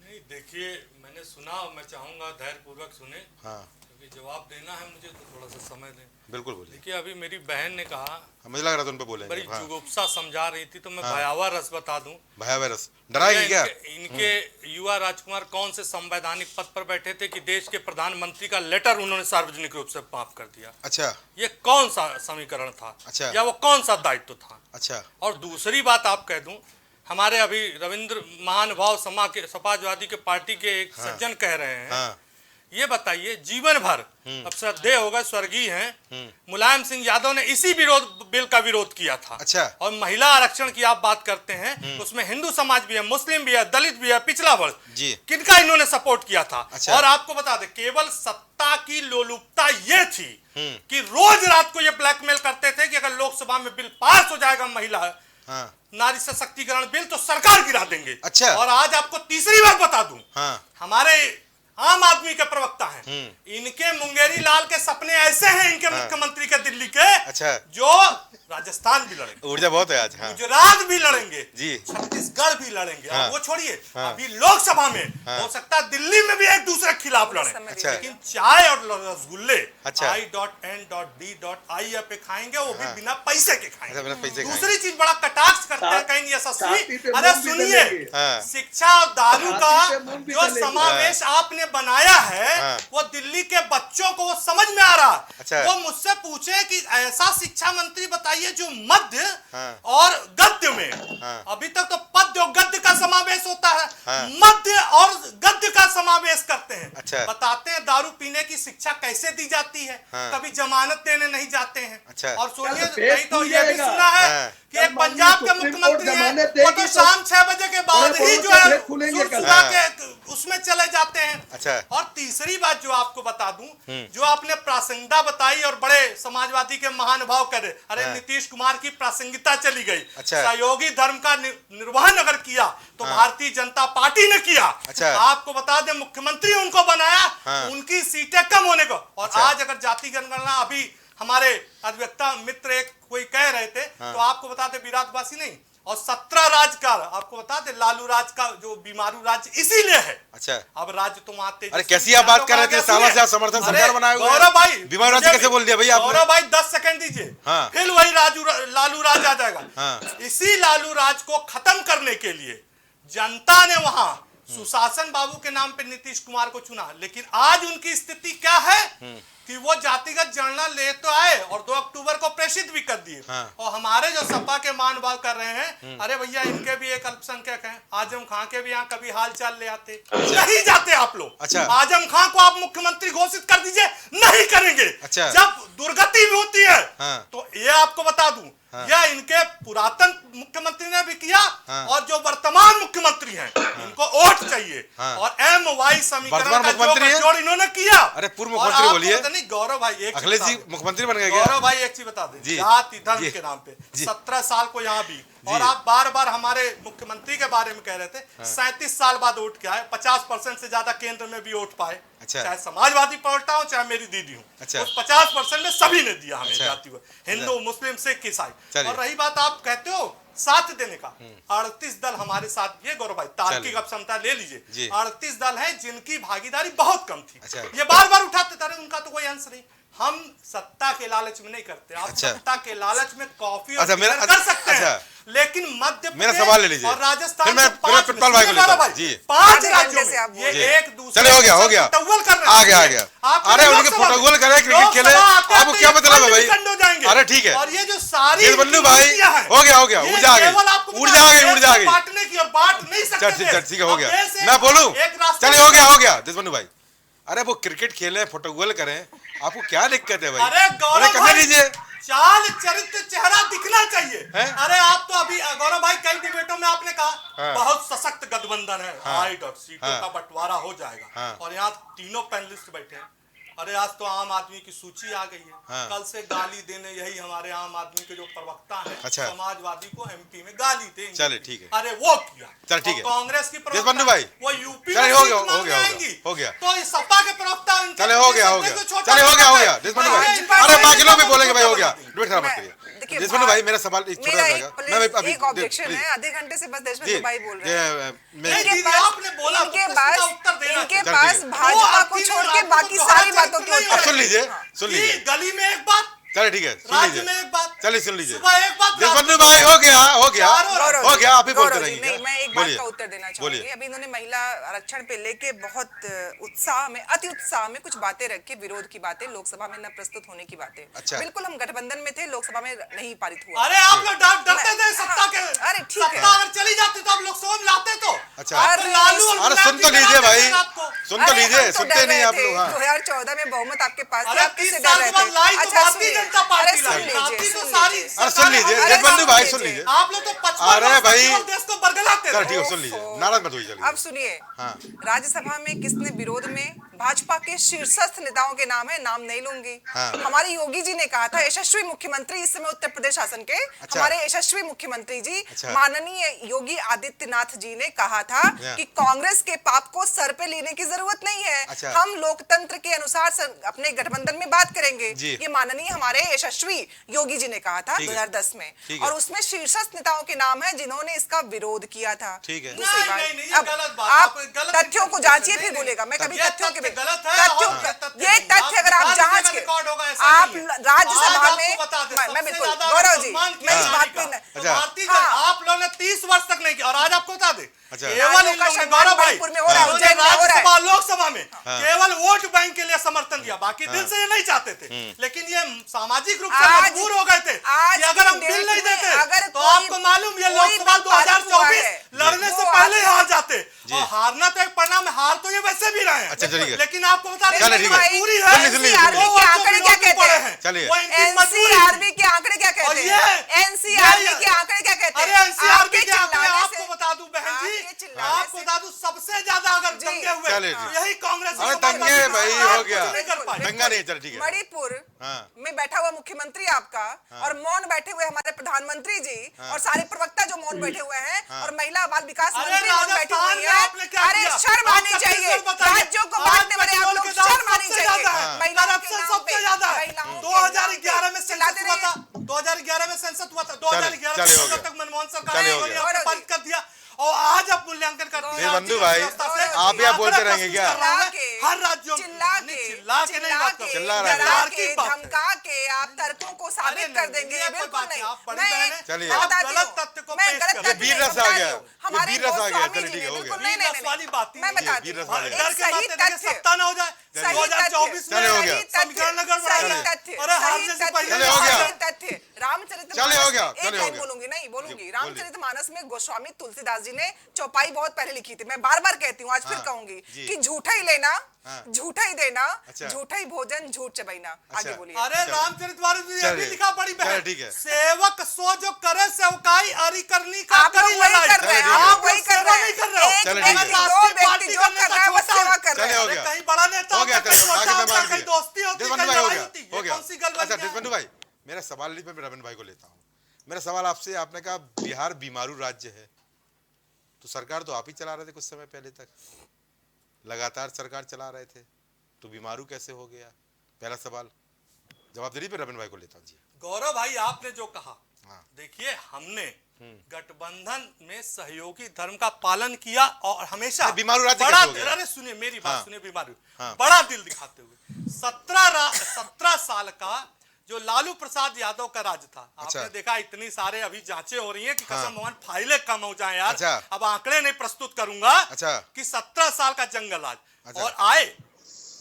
नहीं, देखिए, मैंने सुना, मैं चाहूँगा धैर्यपूर्वक सुने। हाँ, क्योंकि जवाब देना है मुझे तो थोड़ा सा समय दें। बिल्कुल बोलिए। देखिए, अभी मेरी बहन ने कहा, मुझे लग रहा था उन पे बोलेंगे, बड़ी जुगुप्सा समझा रही थी, तो मैं भयावह रस बता दूं। भयावह रस डराएगी क्या? इनके युवा राजकुमार कौन से संवैधानिक पद पर बैठे थे कि देश के प्रधानमंत्री का लेटर उन्होंने सार्वजनिक रूप से माफ कर दिया? अच्छा, ये कौन सा समीकरण था? अच्छा, या वो कौन सा दायित्व था? अच्छा। और दूसरी बात आप कह दूं, हमारे अभी रविंद्र महानुभाव समाजवादी के पार्टी के एक सज्जन कह रहे हैं ये बताइए, जीवन भर अब श्रद्धेय हो गए, स्वर्गीय हैं, मुलायम सिंह यादव ने इसी बिल का विरोध किया था। अच्छा। और महिला आरक्षण की आप बात करते हैं, उसमें हिंदू समाज भी है, मुस्लिम भी है, दलित भी है, पिछड़ा वर्ग जी, किनका इन्होंने सपोर्ट किया था। अच्छा। और आपको बता दें, केवल सत्ता की लोलुपता ये थी कि रोज रात को ये ब्लैकमेल करते थे कि अगर लोकसभा में बिल पास हो जाएगा, महिला नारी सशक्तिकरण बिल, तो सरकार गिरा देंगे। अच्छा। और आज आपको तीसरी बात बता दूं, हमारे आम आदमी के प्रवक्ता हैं, इनके मुंगेरी लाल के सपने ऐसे हैं इनके मुख्यमंत्री के दिल्ली के, अच्छा, जो राजस्थान भी लड़ेंगे, ऊर्जा बहुत है आज, गुजरात भी लड़ेंगे जी, छत्तीसगढ़ भी लड़ेंगे। वो छोड़िए, अभी लोकसभा में हो सकता है दिल्ली में भी एक दूसरे के खिलाफ लड़े। अच्छा। लेकिन चाय और रसगुल्ले अच्छा। I.N.D.I पे खाएंगे, वो भी बिना पैसे के खाएंगे। बिना पैसे के दूसरी चीज बड़ा कटाक्ष करते हैं, कहेंगे यशस्वी, पे अरे मुंह भी सुनिए, जलेंगे। शिक्षा और दारू का पे मुंह भी जो जलेंगे। समावेश आपने बनाया है, वो दिल्ली के बच्चों को वो समझ में आ रहा है। अच्छा। वो मुझसे पूछे कि ऐसा शिक्षा मंत्री बताइए जो मध्य और गद्य में, अभी तक तो पद्य और गद्य का समावेश होता है, मध्य और गद्य का समावेश करते हैं। अच्छा। बताते हैं दारू पीने की शिक्षा कैसे दी जाती है, कभी जमानत देने नहीं जाते हैं। अच्छा। और सुनिए, पेट कहीं तो फूल ये भी जाएगा। सुना है कि एक पंजाब के मुख्यमंत्री हैं, वो तो शाम 6 बजे के बाद ही जो है सुबह के उसमें चले जाते हैं। अच्छा। और तीसरी बात जो आपको बता दूं, जो आपने प्रासंगिकता बताई और बड़े समाजवादी के महानुभाव करे, अरे नीतीश कुमार की प्रासंगिकता चली गई। अच्छा। सहयोगी धर्म का निर्वहन अगर किया तो भारतीय जनता पार्टी ने किया। अच्छा। आपको बता दें, मुख्यमंत्री उनको बनाया, उनकी सीटें कम होने को। और आज अगर जाति जनगणना, अभी हमारे अधिवक्ता मित्र एक कोई कह रहे थे, तो आपको बता दें विराटवासी नहीं, और 17 राज्यकाल आपको बता दे, लालू राज का जो बीमारू राज्य इसीलिए है। अच्छा। अब राज्य तुम आते, अरे कैसी आप बात कर रहे थे, सालों से आप समर्थन सरकार बनाए हुए हैं। गौरव भाई, बीमारू राज्य कैसे बोल दिया भैया आपने? गौरव भाई 10 सेकंड दीजिए, फिर वही लालू राज आ जाएगा। इसी लालू राज को खत्म करने के लिए जनता ने वहां सुशासन बाबू के नाम पे नीतीश कुमार को चुना। लेकिन आज उनकी स्थिति क्या है कि वो जातिगत जनगणना ले तो आए और 2 अक्टूबर को प्रेषित भी कर दिए। और हमारे जो सपा के महानुभाव कर रहे हैं, अरे भैया इनके भी एक अल्पसंख्यक हैं, आजम खां के भी यहाँ कभी हाल चाल ले आते, नहीं जाते आप लोग। अच्छा। आजम खां को आप मुख्यमंत्री घोषित कर दीजिए, नहीं करेंगे। अच्छा। जब दुर्गति भी होती है तो ये आपको बता दूं, यह इनके पुरातन मुख्यमंत्री ने भी किया, और जो वर्तमान मुख्यमंत्री हैं इनको वोट चाहिए। और MY समीकरण का जो जोड़ इन्होंने किया। अरे पूर्व मुख्यमंत्री बोलिए। नहीं गौरव भाई, एक अखिलेश जी मुख्यमंत्री बन गए क्या? गौरव भाई एक चीज बता दें, जाति धर्म के नाम पे 17 साल को यहाँ भी, और आप बार बार हमारे मुख्यमंत्री के बारे में कह रहे थे, 37 साल बाद वोट किया है, 50% से ज्यादा केंद्र में भी वोट पाए। अच्छा। चाहे समाजवादी पलटा हो, चाहे मेरी दीदी हूँ, अच्छा। उस 50% में सभी ने दिया हमें, अच्छा। जाति हिंदू मुस्लिम सिख ईसाई। चलिए। और रही बात आप कहते हो साथ देने का, 38 दल हमारे साथ, ये गौरव भाई तार्किक अब क्षमता ले लीजिए, 38 दल हैं जिनकी भागीदारी बहुत कम थी। अच्छा। ये बार बार उठाते थे, उनका तो कोई अंश नहीं। हम सत्ता के लालच में नहीं करते, आप अच्छा। सत्ता के लालच में कॉफी और अच्छा, मेरा कर सकते हैं। अच्छा। लेकिन मध्य मेरा सवाल ले लीजिए और राजस्थान फिर मैं प्रितपाल भाई को लेता हूं। जी 5 राज्यों में ये एक दूसरे चले, हो गया हो गया, फोटोगोल कर रहे हैं। आ गया। अरे उनके फोटोगोल करे, क्रिकेट खेले, आपको क्या मतलब है भाई? अरे ठीक है। और ये जो सारी बल्लू भाई, हो गया ऊर्जा आ गई, ऊर्जा आ गई। बांटने की और बांट नहीं सकते। ठीक है, हो गया। मैं बोलूं? चले, हो गया देशबंधु भाई। अरे वो क्रिकेट खेले, फोटोगोल करें, आपको क्या दिक्कत है भाई? अरे गौरव करने दीजिए। चाल चरित्र चेहरा दिखना चाहिए। अरे आप तो अभी गौरव भाई कई डिबेटों में आपने कहा बहुत सशक्त गठबंधन है, हाइट और सीटों का बंटवारा हो जाएगा, और यहाँ तीनों पैनलिस्ट बैठे हैं। अरे आज तो आम आदमी की सूची आ गई है। कल से गाली देने यही हमारे आम आदमी के जो प्रवक्ता हैं, अच्छा। समाजवादी को MP में गाली देंगे। चले ठीक है, अरे वो किया। चल ठीक है। कांग्रेस की देशबंधु भाई, वो यूपी चले, में हो सीट गया मांगने आएंगी। हो गया। तो इस सपा के प्रवक्ता चले, हो गया चले, हो गया देशबंधु भाई। अरे बाकी लोग भी बोलेंगे भाई, हो गया, डिबेट खराब मत करिए। देशबंधु भाई मेरा सवाल एक छोटा सा, एक ऑब्जेक्शन है, आधे घंटे से बस देशबंधु भाई बोल रहे हैं। आपने बोला इनके पास भाजपा को छोड़ के बाकी सारी बातों की उत्तर सुन लीजिए गली में एक बात, चले ठीक है, सुन राज्य लीजिए। में एक बात, चलिए सुन लीजिए। सुबह एक बात देशबंधु भाई हो गया गौरव जी, आप ही बोलते गौरव जी, रहेंगे नहीं, क्या? मैं एक बात बोलिए का उत्तर देना बोलिए। चाहूंगी। अभी इन्होंने महिला आरक्षण पे लेके बहुत उत्साह में, अति उत्साह में कुछ बातें रखी, विरोध की बातें, लोकसभा में न प्रस्तुत होने की बातें। अच्छा। बिल्कुल हम गठबंधन में थे, लोकसभा में नहीं पारित हुआ। अरे आप लोग डरते थे सत्ता के, अरे ठीक है, सत्ता अगर चली जाती तो आप लोकसभा में लाते तो। अच्छा। अब लालू और अरे गुलाब सुन तो जी लीजिए डराते भाई, थे आपको। सुन तो लीजिए, सुनते नहीं आप लोग। हाँ 2014 में बहुमत आपके पास अरे था, आप 30 किससे साल डर के रहे बाद थे? लाई तो अच्छा भारतीय सुनिए, जनता पार्टी अरे सुन लाई। लीजिए, भारतीय तो सुन सारी लीजिए। अरे सुन लीजिए, अरे देशबंधु सुन भाई सुन लीजिए। लीजिए। आप लोग तो 55 अरे वर्ष तक भाई, केवल देश को बरगलाते चल थे। ठीक है, सुन लीजिए, नाराज मत होइए, चलिए। अब सुनिए, हाँ। राज्यसभा में किसने विरोध में, भाजपा के शीर्षस्थ नेताओं के नाम है, नाम नहीं लूंगी। हाँ। हमारे योगी जी ने कहा था, यशस्वी मुख्यमंत्री इस समय उत्तर प्रदेश शासन के, अच्छा। हमारे यशस्वी मुख्यमंत्री जी, अच्छा। माननीय योगी आदित्यनाथ जी ने कहा था कि कांग्रेस के पाप को सर पे लेने की जरूरत नहीं है। अच्छा। हम लोकतंत्र के अनुसार अपने गठबंधन में बात करेंगे। जी। ये माननीय हमारे यशस्वी योगी जी ने कहा था ठीक है। 2010 में, ठीक है। और उसमें शीर्षस्थ नेताओं के नाम है जिन्होंने इसका विरोध किया था। ठीक है। दूसरी बात, नहीं, ये अब गलत बात, आप आप गलत तथ्यों को जांचिए फिर नहीं, बोलेगा। मैं कभी ये तथ्यों के तथ्य गलत है तथ्यों और ये तथ्य ये नहीं। तथ्य अगर आप आप जांच के, रिकॉर्ड होगा, ऐसा आप नहीं है। राज्यसभा आज में, आपको बता दें, मैं सबसे बिल्कुल ज्यादा गौरव जी, सम्मान मैं इस किया बात जाने पे का। अच्छा। भारतीय हाँ। आप लोगों ने 30 वर्ष तक नहीं किया, और आज आपको बता दे अच्छा। केवल नारियों इन का लोगों ने, सम्मान गौरव भाई, मणिपुर में हो रहा है, इन्होंने उज्जैन में हो रहा है। राज्यसभा लोकसभा में हाँ। केवल वोट बैंक के लिए समर्थन दिया, बाकी दिल से ये नहीं चाहते थे, लेकिन ये सामाजिक रूप से आज- मजबूर हो गए थे आज कि अगर हम की बिल डेट नहीं में देते अगर तो कोई- आपको मालूम ये कोई लोकसभा भी पारित हुआ 2024 है, लड़ने वो से पहले ही आप- हार जाते। और हारना तो एक परिणाम है, हार तो ये वैसे भी रहे हैं। अच्छा, चलिए। लेकिन आपको बता दें चलिए, ठीक है। पूरी सुन लीजिए, है, सुन लीजिए। एनसीआरबी के आंकड़े क्या कहते हैं? चलिए। वो इनकी मजबूरी थी। एनसीआरबी के आंकड़े क्या कहते और हैं? ये- एनसीआरबी ये- के आंकड़े क्या कहते हैं? अरे एनसीआरबी आपके के आंकड़े चिल्लाने आपको से- बता दूं बहन आपके जी, चिल्लाने आपको से- बता दूं सबसे ज्यादा अगर जी। दंगे हुए चलिए, जी। यही कांग्रेस अरे और दंगे समाजवादी भाई, पार्टी हो गया। नहीं कर पाई। दंगा नहीं, चल ठीक है। मणिपुर हाँ। में बैठा हुआ मुख्यमंत्री आपका और मौन बैठे हुए हमारे प्रधानमंत्री जी और सारे प्रवक्ता जो मौन बैठे हुए हैं और महिला बाल विकास अरे मंत्री मौन बैठी राजस्थान हुई में आपने क्या है। अरे किया? शर्म आप आनी छत्तीसगढ़ चाहिए, बताइए। राज्यों को आज बांटने वाले आप पेट्रोल लोग के दाम शर्म आनी सबसे चाहिए। ज्यादा है। महिलाओं के करप्शन नाम सबसे पे- ज्यादा है। महिलाओं के 2011 में चिल्लाते सेंसस हुआ था, रहिए। 2011 में सेंसस हुआ था, 2011 चलिए, हो में गया। तक मनमोहन सरकार चलिए, ने हो गया। आपने पारित कर दिया, और आज आप मूल्यांकन करते हैं बंधु भाई, आप ही आप बोलते रहेंगे क्या? हर राज्यों में चिल्ला के चिल्ला के नहीं बात करो। चिल्ला रहे हैं। डरा की के बात है। धमका के आप तर्कों को अरे साबित नहीं, कर देंगे। ये कोई बिल्कुल बात नहीं, नहीं। आप बड़ी मैं बहन हैं। चलिए। मैं आप बताती गलत हूँ। तथ्य को मैं पेश गलत कर तथ्य ये वीर नहीं, रस आ बता गया। रही हूँ। ये हमारे वीर रस आ गया। गोस्वामी चलिए, जी ठीक है, ने हो बिल्कुल गया। नहीं, वीर रस वाली बात ही मैं नहीं है। बताती वीर हूँ। रस वाली एक डर के सही माते देखिए तथ्य, सत्ता ना हो जाए सही 2024 में चलिए, हो गया। समीकरण नगर बढ़ा सही जाए। तथ्य, अरे हार सही जैसे तथ्य, पहले चलिए, हो गया। सही तथ्य। रामचरितमानस चलिए, हो गया। एक चलिए, हो लाइन गया। बोलूंगी, नहीं बोलूंगी। बोलिए। रामचरितमानस में गोस्वामी तुलसीदास जी ने चौपाई बहुत पहले लिखी थी। मैं बार बार कहती हूँ, आज फिर हाँ, कहूंगी जी। कि झूठा ही लेना, हाँ। झूठा ही देना, अच्छा। झूठा ही भोजन, झूठ चबैना। आगे अच्छा। बोलिए। अरे रामचरितमानस में ये भी चलिए। लिखा बड़ी चलिए, बहन, ठीक है। सेवक सो जो करे सेवकाई अरि करनी का आप करी लोग वही लड़ाई। कर रहे हैं, चलिए, ठीक है। आप वही कर सेवा रहे नहीं कर हैं। रहे हो। एक चलिए, व्यक्ति, ठीक है। दो व्यक्ति पार्टी जो करने कर का रहा है वो छोटा सेवा कर चलिए, रहे हो हैं। गया। कहीं बड़ा नेता हो गया, होता है, चलिए, कहीं आगे छोटा मैं होता है, मान कहीं लिया। दोस्ती होती है, देशबंधु कहीं भाई, हो लड़ाई गया, होती है। हो ये गया। कौन सी गलबाजी अच्छा, है? देशबंधु भाई, मेरा सवाल नहीं, मैं रविंद्र भाई को लेता हूँ। मेरा सवाल आपसे, आपने कहा बिहार बीमारू राज्य है, तो सरकार तो आप ही चला रहे थे कुछ समय पहले तक, लगातार सरकार चला रहे थे, तो बीमारू कैसे हो गया? पहला सवाल जवाब दे रही, पे रविंद्र भाई को लेता हूँ। जी गौरव भाई, आपने जो कहा, हाँ। देखिए हमने गठबंधन में सहयोगी धर्म का पालन किया और हमेशा बीमारू राज्य बड़ा, कैसे हो गया? अरे सुनिए मेरी बात, हाँ। सुनिए बीमारू, हाँ। बड़ा दिल दिखाते हुए 17 साल का जो लालू प्रसाद यादव का राज था, अच्छा। आपने देखा इतनी सारे अभी जांचें हो रही हैं कि हाँ। कसम भगवान फाइलें कम हो जाए यार। अच्छा। अब आंकड़े नहीं प्रस्तुत करूंगा। अच्छा। कि 17 साल का जंगल राज, अच्छा। और आए,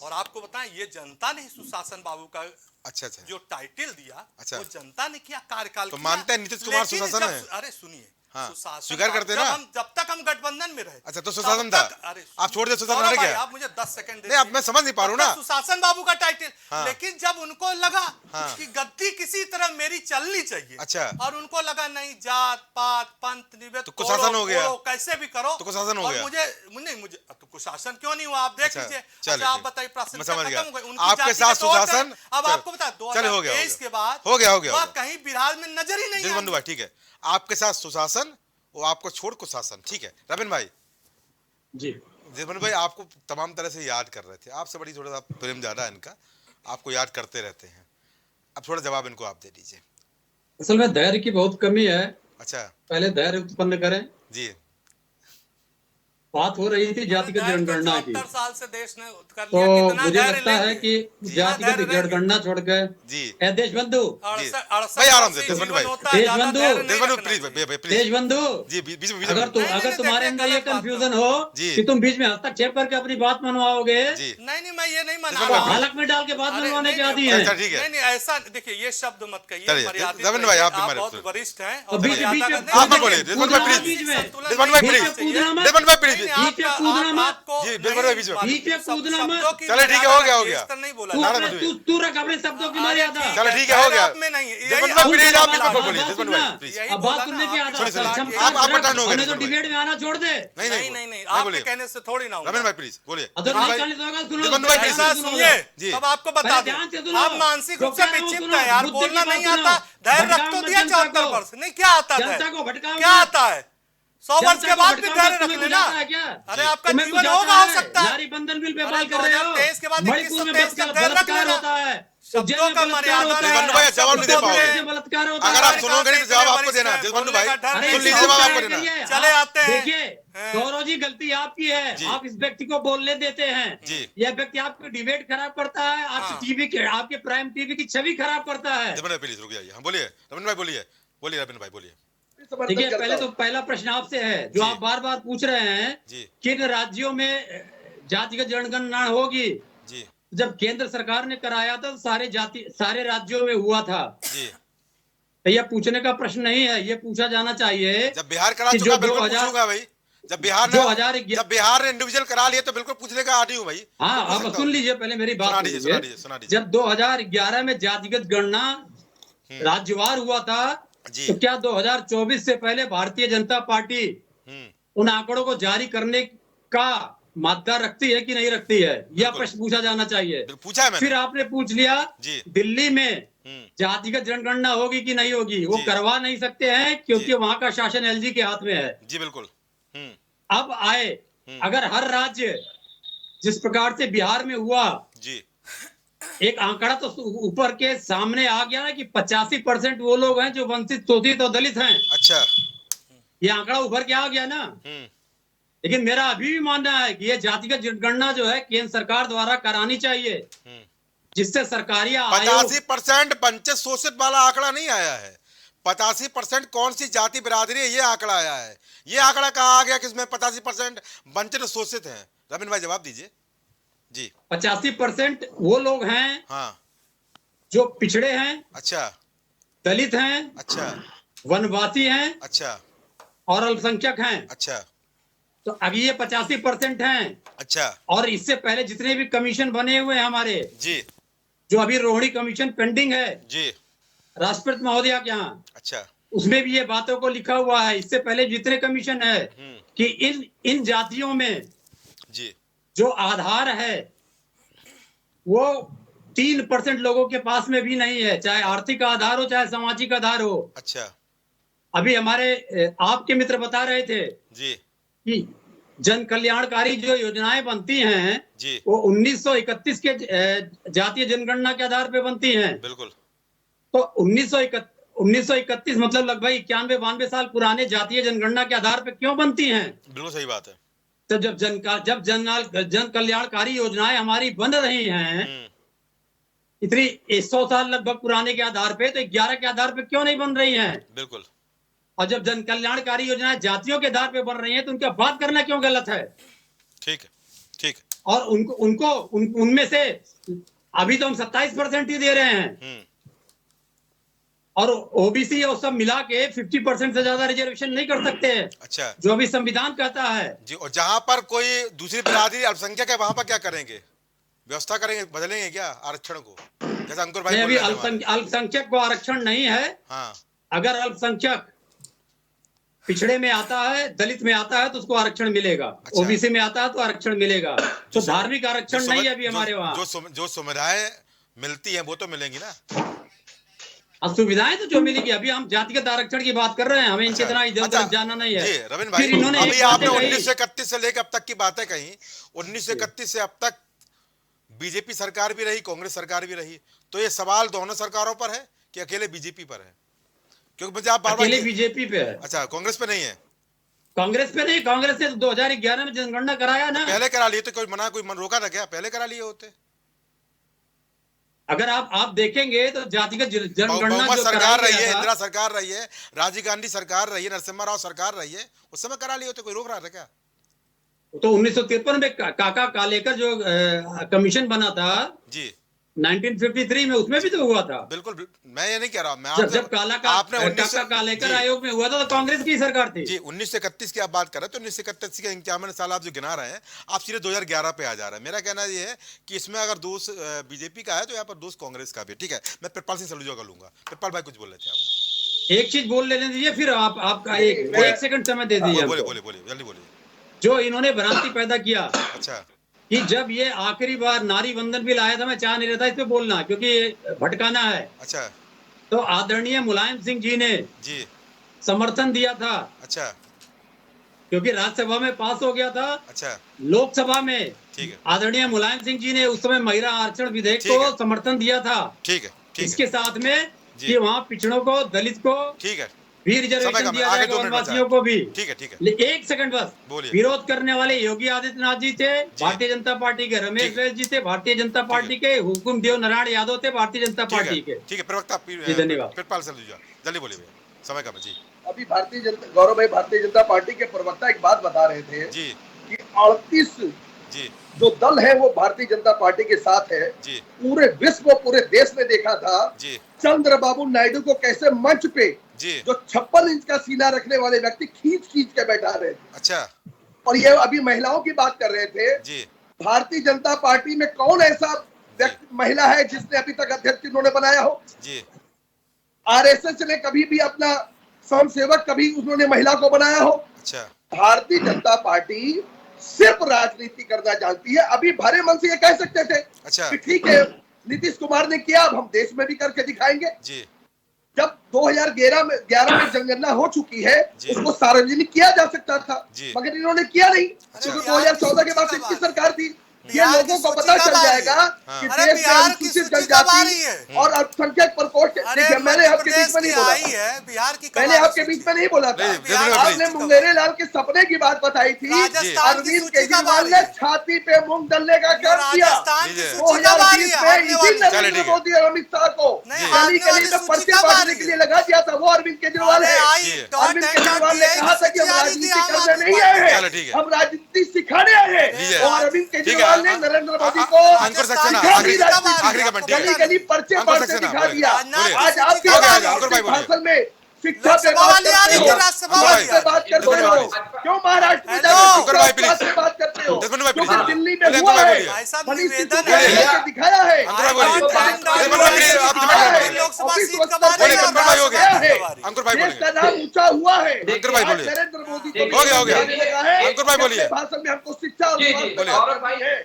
और आपको बताएं ये जनता ने सुशासन बाबू का अच्छा, अच्छा, जो टाइटल दिया, अच्छा। वो जनता ने किया, कार्यकाल तो किया। मानते हैं नीतीश कुमार लेकिन सुशासन जब- है? अरे सुनिए, हाँ, सुशासन स्वीकार का- करते जब ना? जब तक हम गठबंधन में रहे, अच्छा, तो तब सुशासन तक- था? अरे आप छोड़ दे सुशासन गौरव आने भाई, क्या? आप मुझे 10 सेकंड दे नहीं, अब दीजिए। मैं समझ नहीं पा रहा हूँ तब ना। तक सुशासन बाबू का टाइटल, हाँ। लेकिन जब उनको लगा हाँ। कि गद्दी किसी तरह मेरी चलनी चाहिए, अच्छा। और उनको लगा नहीं जात पात पंथ निवेद तो कुशासन हो गया। कैसे भी करो, तो कुशासन हो और गया। मुझे तो कुशासन क्यों नहीं हुआ? आप देख अच्छा, लीजिए। चलिए, अच्छा, आप ठीक। बताइए, मैं प्राथमिकता समझ गया। खत्म हो गई, उनकी आपके जाति साथ के तौर पे- सुशासन- अब चलो, आपको बता, चलिए, हो गया, 2023 के बाद हो गया, वह कहीं बिहार में नजर ही नहीं देशबंधु आई। भाई, ठीक है, आपके साथ सुशासन, वो आपको छोड़ कुशासन, ठीक है। रविंद्र भाई जी, देशबंधु भाई आपको तमाम तरह से याद कर रहे थे, आपसे बड़ी थोड़ा सा प्रेम ज्यादा है इनका, आपको याद करते रहते हैं। अब थोड़ा जवाब इनको आप दे दीजिए। असल में धैर्य की बहुत कमी है, अच्छा पहले धैर्य उत्पन्न करें। जी, बात हो रही थी जातिगत जनगणना की, 74 साल से देश ने कर तो लिया, कितना मुझे धैर्य लगता है लेंगे? कि कितना जातिगत धैर्य लेंगे? जनगणना छोड़कर जी देशबंधु भाई आराम से देशबंधु भाई, देशबंधु प्लीज भाई प्लीज देशबंधु, जी बीच में अगर तुम्हारे अंदर ये कंफ्यूजन हो जी। कि तुम बीच में हस्तक्षेप करके अपनी बात मनवाओगे, जी नहीं मैं ये नहीं मना तो रहा हूं। हालत में डाल के बात अरे, मनवाने नहीं, के आदि अच्छा, है। ठीक है। नहीं नहीं ऐसा देखिए, ये शब्द मत कहिए, चलिए, मर्यादित रविंद्र भाई, रहिए, आप भी आप हमारे बहुत पुत्र। वरिष्ठ हैं तो और बीच मर्यादा में का आप मत बोलिए, देशबंधु भाई प्लीज, देशबंधु भाई प्लीज, देशबंधु भाई प्लीज, जी देशबंधु भाई बीच में बीच में कूदना मत। चलो ठीक है, हो गया, हो गया। नहीं बोला तू जाता। अपने तू रख अपने शब्दों की मर्यादा। चलो ठीक है, हो गया। आप में नहीं है, देशबंधु भाई प्लीज, आप बीच में बात बोलिए, देशबंधु भाई सुनना। प्लीज। यही अब बोला बात सुनने ना, की आप- आदत सुनिए, सुनिए, क्षमता आप रख, टर्न हो गए हमें तो देशबंधु भाई। डिबेट में आना छोड़ दे। नहीं नहीं नहीं नहीं नहीं आपके बोलिए, कहने से थोड़ी ना होगा। रविंद्र भाई प्लीज बोलिए, अगर भाई निकालने तो होगा, सुनो, देशबंधु भाई प्लीज। ऐसा सुनिए, जी। तब आपको बता पहले दूं, ध्यान से सुनो। आप मानसिक जो रूप से कह रहा हूं विक्षिप्त सुनो, है यार, बुद्धि बोलना की बात नहीं सुनो। आता, धैर्य रख भटकाओ तो मत दिया जनता 74 को। वर्ष, नहीं क्या आता है, जनता को भटकाओ क्या मत। आता है, 100 वर्ष के बाद भी धैर्य रख लेना। अरे आपका तुम्हें जीवन कुछ होगा, आता हो सकता है। नारी बंधन बिल पे अरे बात कर रहे हो। 2023 के बाद मणिपुर में 21 का धैर्य रख बलात्कार लेना। होता है, शब्दों उज्जैन में का बलात्कार मर्यादा होता है। देशबंधु भाई जवाब नहीं दे उत्तर प्रदेश पाओगे, में बलात्कार होता अगर है। आप सुनोगे नहीं तो जवाब आपको देना है, देशबंधु भाई अरे सुन लीजिए, इसको जवाब आपको क्या देना है। करिए? चले आते हैं। देखिए गौरव जी, गलती आपकी है, जी। आप इस व्यक्ति को बोलने देते हैं। जी। यह व्यक्ति आपकी डिबेट खराब करता है, आपकी टीवी के, आपके प्राइम टीवी की छवि खराब करता है। देशबंधु भाई प्लीज रुक जाइए, हाँ बोलिए रविंद्र भाई, बोलिए बोलिए रविंद्र भाई बोलिए। समर्थन देखिए, करता पहले हूं। तो पहला प्रश्न आपसे है जो जी। आप बार बार पूछ रहे हैं, जी किन राज्यों में जातिगत जनगणना होगी। जी जब केंद्र सरकार ने कराया था तो सारे राज्यों में हुआ था। जी, तो यह पूछने का प्रश्न नहीं है, ये पूछा जाना चाहिए। जब बिहार करा कि चुका जो बिल्कुल 2000 पूछूंगा भाई, जब बिहार ने इंडिविजुअल करा लिया तो बिल्कुल पूछने का आदी हूँ भाई। हाँ, पूछ अब सकता सुन हूँ। लीजिए, पहले मेरी बात सुना दीजिए, सुना सुनिए। दीजिए, सुना दीजिए। जब 2011 में जातिगत गणना राज्यवार हुआ था, जी। तो क्या 2024 से पहले भारतीय जनता पार्टी उन आंकड़ों को जारी करने का मादा रखती है कि नहीं रखती है, यह बिल्कुल। प्रश्न पूछा जाना चाहिए। पूछा है मैंने। फिर आपने पूछ लिया जी। दिल्ली में जातिगत जनगणना होगी कि नहीं होगी, वो जी। करवा नहीं सकते हैं क्योंकि जी। वहां का शासन एलजी के हाथ में है। जी बिल्कुल। अब आए, अगर हर राज्य जिस प्रकार से बिहार में हुआ, जी एक आंकड़ा तो ऊपर के सामने आ गया ना कि 85% वो लोग हैं जो वंचित, शोषित और दलित हैं। अच्छा। ये आंकड़ा उभर के आ गया ना। लेकिन मेरा अभी भी मानना है कि ये जातिगत जनगणना जो है केंद्र सरकार द्वारा करानी चाहिए, जिससे सरकारी आयोग 85% वंचित शोषित वाला आंकड़ा नहीं आया है। 85% कौन सी जाति बिरादरी है, ये आंकड़ा आया है। ये आंकड़ा कहाँ आ गया किसमें 85% वंचित शोषित हैं? रविंद्र भाई जवाब दीजिए जी। 85% वो लोग हैं हाँ। जो पिछड़े हैं, अच्छा दलित हैं, अच्छा वनवासी हैं अच्छा और अल्पसंख्यक हैं। अच्छा तो अभी ये 85% हैं। अच्छा और इससे पहले जितने भी कमीशन बने हुए हैं हमारे, जी जो अभी रोहिणी कमीशन पेंडिंग है जी। राष्ट्रपति महोदया के यहाँ, अच्छा उसमें भी ये बातों को लिखा हुआ है। इससे पहले जितने कमीशन है कि इन जातियों में जी जो आधार है वो 3% लोगों के पास में भी नहीं है, चाहे आर्थिक आधार हो चाहे सामाजिक आधार हो। अच्छा अभी हमारे आपके मित्र बता रहे थे जी कि जन कल्याणकारी जो योजनाएं बनती हैं जी वो 1931 के जातीय जनगणना के आधार पे बनती हैं। बिल्कुल। तो 1931 मतलब लगभग 91-92 साल पुराने जातीय जनगणना के आधार पे क्यों बनती हैं? बिल्कुल सही बात है। तो जब जन कल्याणकारी योजनाएं हमारी बन रही हैं इतनी 100 साल लगभग पुराने के आधार पे, तो 11 के आधार पे क्यों नहीं बन रही हैं? बिल्कुल। और जब जन कल्याणकारी योजनाएं जातियों के आधार पे बन रही हैं तो उनका बात करना क्यों गलत है? ठीक है ठीक है। और उनमें से अभी तो हम 27% ही दे रहे हैं और ओबीसी और सब मिला के 50% से ज्यादा रिजर्वेशन नहीं कर सकते हैं। अच्छा। जो अभी संविधान कहता है जी। और जहां पर कोई दूसरी बिरादरी अल्पसंख्यक है वहां पर क्या करेंगे? व्यवस्था करेंगे, बदलेंगे क्या आरक्षण को? जैसा अंकुर भाई अभी अल्पसंख्यक को आरक्षण नहीं है। हाँ। अगर अल्पसंख्यक पिछड़े में आता है, दलित में आता है तो उसको आरक्षण मिलेगा। अच्छा। ओबीसी में आता है तो आरक्षण मिलेगा। तो धार्मिक आरक्षण नहीं है अभी हमारे वहाँ। जो सुविधाएं मिलती हैं वो तो मिलेंगी ना। सुविधाएं तो जो मिलेगी। अभी हम जातिगत आरक्षण की बात कर रहे हैं, हमें इनकी तरह इधर उधर जाना नहीं है। जी रविंद्र भाई, फिर इन्होंने अभी एक आपने बात कही। 1931 से लेकर अब तक की बातें कही। 1931 से अब तक बीजेपी सरकार भी रही, कांग्रेस सरकार भी रही। तो ये सवाल दोनों सरकारों पर है कि अकेले बीजेपी पर है? क्योंकि मुझे आप अकेले बीजेपी पे है। अच्छा, कांग्रेस पे नहीं है? कांग्रेस पे नहीं, कांग्रेस ने 2011 में जनगणना कराया ना। पहले करा लिए तो कोई मन रोका था क्या? पहले करा लिए होते। अगर आप देखेंगे तो जातिगत जनगणना बहुमत जो सरकार कराया रही है, गया था, इंदिरा सरकार रही है, राजीव गांधी सरकार रही है, नरसिम्हा राव सरकार रही है, उस समय करा लिए होते, कोई रोक रहा था क्या? तो 1953 में काका कालेकर जो कमीशन बना था जी 1953 में, उसमें भी तो हुआ था। बिल्कुल, मैं ये नहीं कह रहा, मैं जब काका कालेकर आयोग में हुआ था तो कांग्रेस की सरकार थी जी। 1931 की आप बात कर रहे हैं तो 1931 के 51 साल आप जो गिना रहे हैं, आप सीधे 2011 पे आ जा रहे हैं। मेरा कहना ये है कि इसमें अगर दोष बीजेपी का है तो यहाँ पर दोष कांग्रेस का भी। ठीक है, मैं कृपाल सिंह सलूजा का लूंगा। कृपाल भाई कुछ बोल रहे थे आप। एक चीज बोल लेने दीजिए, फिर आपका एक सेकंड समय दे दीजिए। बोलिए जल्दी बोलिए। जो इन्होंने भ्रांति पैदा किया अच्छा कि जब ये आखिरी बार नारी बंधन बिल आया था, मैं चाह नहीं रहा था इस पे बोलना क्योंकि भटकाना है। अच्छा, तो आदरणीय मुलायम सिंह जी ने जी समर्थन दिया था। अच्छा, क्योंकि राज्यसभा में पास हो गया था। अच्छा, लोकसभा में ठीक है, आदरणीय मुलायम सिंह जी ने उस समय महिला आरक्षण विधेयक ठीक है। को समर्थन दिया था। ठीक है, ठीक इसके है, साथ में जी। कि वहाँ पिछड़ों को, दलित को ठीक है, भी समय रिजर्वेशन कम है, दिया आगे जाएगा, 2 मिनट वनवासियों को भी। ठीक है, ठीक है, एक सेकंड बस। बोलिए। विरोध करने वाले योगी आदित्यनाथ जी थे, भारतीय जनता पार्टी के रमेश ठीक है। बैस जी थे, भारतीय जनता पार्टी के हुकुम देव नारायण यादव थे, भारतीय जनता ठीक पार्टी है, के। ठीक है, प्रवक्ता जी, धन्यवाद। कृपाल सलूजा जल्दी बोलिए भैया, समय कम है जी। अभी भारतीय जनता गौरव भाई भारतीय जनता पार्टी के प्रवक्ता एक बात बता रहे थे जी कि 38 जी जो दल है वो भारतीय जनता पार्टी के साथ है। जी पूरे विश्व, पूरे देश में देखा था जी चंद्रबाबू नायडू को कैसे मंच पे जी जो 56 इंच का सीना रखने वाले व्यक्ति खींच खींच के बैठा रहे थे। अच्छा और ये अभी महिलाओं की बात कर रहे थे। जी भारतीय जनता पार्टी में कौन ऐसा महिला है जिसने अभी तक अध्यक्ष इन्होंने बनाया हो? जी आरएसएस ने कभी भी अपना स्वयंसेवक कभी उन्होंने महिला को बनाया हो? अच्छा भारतीय जनता पार्टी सिर्फ राजनीति करना जानती है। अभी भरे मन से ये कह सकते थे अच्छा कि ठीक है नीतीश कुमार ने किया, अब हम देश में भी करके दिखाएंगे। जी जब 2011 में जनगणना हो चुकी है, जी। उसको सार्वजनिक किया जा सकता था, जी। मगर इन्होंने किया नहीं, क्योंकि 2014 के बाद इनकी सरकार थी। ये लोगों को पता चल जाएगा कि अरे देश में बिहार की अनुसूचित सूची कब आ रही जनजाति है? और अल्पसंख्यक प्रकोष्ठ। अरे देखिए, मैंने आपके बीच में नहीं बोला, आई है, बिहार की मैंने आपके बीच में नहीं बोला था। नहीं, बिल्कुल नहीं। आपने मुंगेरी लाल के सपने की बात बताई थी। राजस्थान की अरविंद सूची कब आ केजरीवाल रही ने है? छाती पे मूंग डालने का काम किया। राजस्थान की लीजिए। सूची कब आ रही 2020 है? में आने इसी वाली- चलिए, नरेंद्र ठीक है। मोदी और अमित शाह को नहीं, गली आने गली वाली में सूची पर्चे कब आ बांटने रही के है? लिए लगा दिया था, वो अरविंद केजरीवाल है। अरविंद केजरीवाल ने कहा था कि हम राजनीति करने नहीं आए चलो, हैं, ठीक है। हम राजनीति सिखाने आए लीजिए। हैं। और अरविंद ठीक है, केजरीवाल ने नरेंद्र मोदी को अंकुर सक्सेना सिखा दी आखिरी राजनीति। आखिरी का मिनट, ठीक है। गली गली पर्चे अंकुर बांटने सक्सेना, दिखा दिया। बोलिए। आज आपके हो गया, अंकुर भाई बोलिए। भाषण में शिक्षा पे लोकसभा बात वाली आ रही करते है, हो, राज्यसभा समाज वाली पे आ बात करते रही है। हो, क्यों महाराष्ट्र में हेलो। जाकर अंकुर भाई, शिक्षा प्लीज। पे बात करते हो? 10 मिनट में क्योंकि प्लीज। दिल्ली में बोलिए, हुआ अंकुर भाई है, बोलिए। भाई साहब, मनीष निवेदन सिसोदिया है। ने करके दिखाया है। अंकुर भाई बोलिए। आपको बात दस मिनट में करके प्लीज, आप दिखाया है। लोकसभा ऑफिस सीट वक्त कब आ रही बोलिए, है? अंकुर भाई हो गया। है। अंकुर भाई देश बोलिए। का नाम ऊंचा हुआ है। अंकुर भाई बोलिए। नरेंद्र मोदी देखिए, हो गया। देने लगा है। अंकुर भाई बोलिए। अपने भाषण में हमको शिक्षा और जी जी स्वास्थ्य बोलिए। गौरव भाई भाई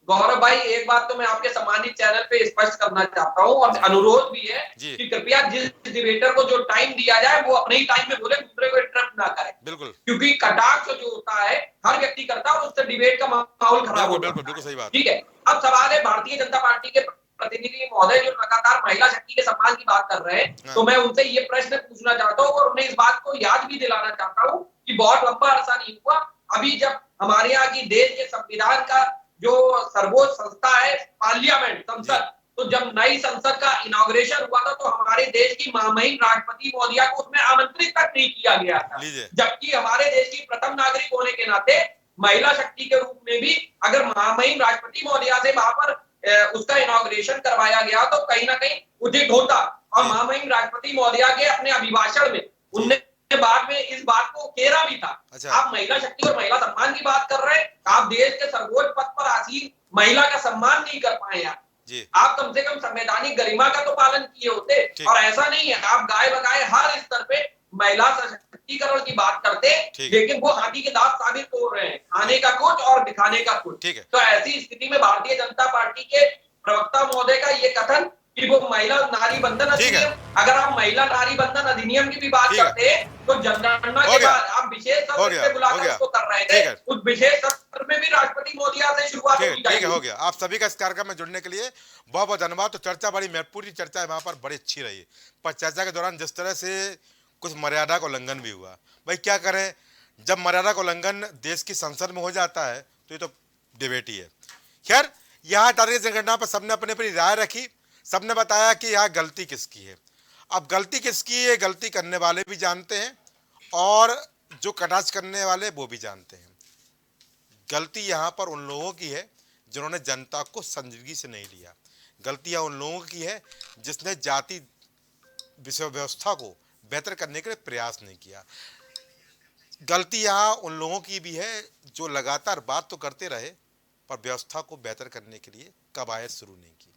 गौरव भाई एक बात तो मैं आपके सम्मानित चैनल पे स्पष्ट करना चाहता हूँ और अनुरोध भी है जी। कि कृपया जिस डिबेटर को जो टाइम दिया जाए वो अपने ही टाइम में बोले, दूसरे को इंटरप्ट ना करे, बिल्कुल क्योंकि कटाक्ष जो होता है हर व्यक्ति करता है और उससे डिबेट का माहौल खराब बिल्कुल होता बिल्कुल है। बिल्कुल सही बात। ठीक है, अब सवाल है भारतीय जनता पार्टी के प्रतिनिधि महोदय जो लगातार महिला शक्ति के सम्मान की बात कर रहे हैं, हाँ। तो मैं उनसे ये प्रश्न पूछना चाहता हूँ और उन्हें इस बात को याद भी दिलाना चाहता हूँ कि बहुत लंबा अरसा नहीं हुआ, अभी जब हमारे यहाँ की देश के संविधान का जो सर्वोच्च संस्था है पार्लियामेंट, संसद, तो जब नई संसद का इनॉग्रेशन हुआ था तो हमारे देश की महामहिम राष्ट्रपति महोदया को उसमें आमंत्रित तक नहीं किया गया था, जबकि हमारे देश की प्रथम नागरिक होने के नाते महिला शक्ति के रूप में भी अगर महामहिम राष्ट्रपति महोदया से वहां पर उसका इनॉग्रेशन करवाया गया तो कहीं ना कहीं उचित होता। और महामहिम राष्ट्रपति महोदया के अपने अभिभाषण में उनने बाद में इस बात को केरा भी था। अच्छा। आप महिला शक्ति और महिला सम्मान की बात कर रहे हैं, आप देश के सर्वोच्च पद पर आसीन महिला का सम्मान नहीं कर पाए यार। आप कम से कम संवैधानिक गरिमा का तो पालन किए होते। और ऐसा नहीं है, आप गाय बगाए हर स्तर पे महिला सशक्तिकरण की बात करते, लेकिन वो हाथी के दांत साबित हो रहे हैं, खाने का कुछ और दिखाने का कुछ। तो ऐसी स्थिति में भारतीय जनता पार्टी के प्रवक्ता महोदय का ये कथन कि वो महिला नारी बंधन अधिनियम, अगर आप महिला नारी बंधन अधिनियम की भी बात करते हैं तो जनगणना के बाद आप विशेष सत्र से बुलाकर उसको कर रहे थे, उस विशेष सत्र में भी राष्ट्रपति मोदिया से शुरुआत होनी चाहिए। ठीक है, हो गया। आप सभी का इस कार्यक्रम में जुड़ने के लिए बहुत बहुत धन्यवाद। तो चर्चा बड़ी महत्वपूर्ण चर्चा है, वहां पर बड़ी अच्छी रही, पर चर्चा के दौरान जिस तरह से कुछ मर्यादा का उल्लंघन भी हुआ। भाई क्या करें, जब मर्यादा का उल्लंघन देश की संसद में हो जाता है तो ये तो डिबेट ही है। खैर, यहाँ जाति जनगणना पर सबने अपनी अपनी राय रखी, सबने बताया कि यहाँ गलती किसकी है। अब गलती किसकी है, गलती करने वाले भी जानते हैं और जो कटाक्ष करने वाले वो भी जानते हैं। गलती यहाँ पर उन लोगों की है जिन्होंने जनता को संजीदगी से नहीं लिया। गलती यहाँ उन लोगों की है जिसने जाति विषय व्यवस्था को बेहतर करने के लिए प्रयास नहीं किया। गलती यहाँ उन लोगों की भी है जो लगातार बात तो करते रहे पर व्यवस्था को बेहतर करने के लिए कवायद शुरू नहीं की।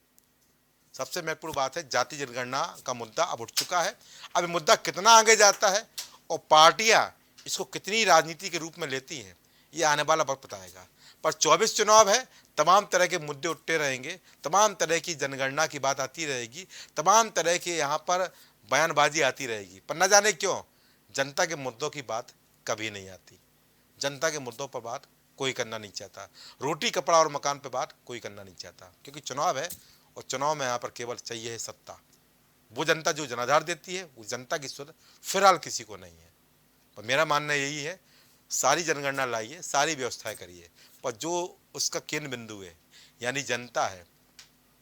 सबसे महत्वपूर्ण बात है, जाति जनगणना का मुद्दा अब उठ चुका है। अब ये मुद्दा कितना आगे जाता है और पार्टियां इसको कितनी राजनीति के रूप में लेती हैं, ये आने वाला वक्त बताएगा। पर 24 चुनाव है, तमाम तरह के मुद्दे उठते रहेंगे, तमाम तरह की जनगणना की बात आती रहेगी, तमाम तरह के यहाँ पर बयानबाजी आती रहेगी, पर न जाने क्यों जनता के मुद्दों की बात कभी नहीं आती। जनता के मुद्दों पर बात कोई करना नहीं चाहता, रोटी कपड़ा और मकान पर बात कोई करना नहीं चाहता, क्योंकि चुनाव है और चुनाव में यहाँ पर केवल चाहिए है सत्ता। वो जनता जो जनाधार देती है वो जनता की सुध फिलहाल किसी को नहीं है। पर मेरा मानना यही है, सारी जनगणना लाइए, सारी व्यवस्थाएं करिए, पर जो उसका केंद्र बिंदु है यानी जनता है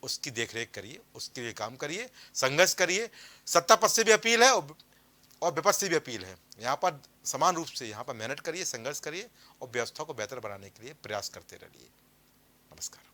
उसकी देखरेख करिए, उसके लिए काम करिए, संघर्ष करिए। सत्ता पक्ष से भी अपील है और विपक्ष से भी अपील है, यहाँ पर समान रूप से यहाँ पर मेहनत करिए, संघर्ष करिए और व्यवस्था को बेहतर बनाने के लिए प्रयास करते रहिए। नमस्कार।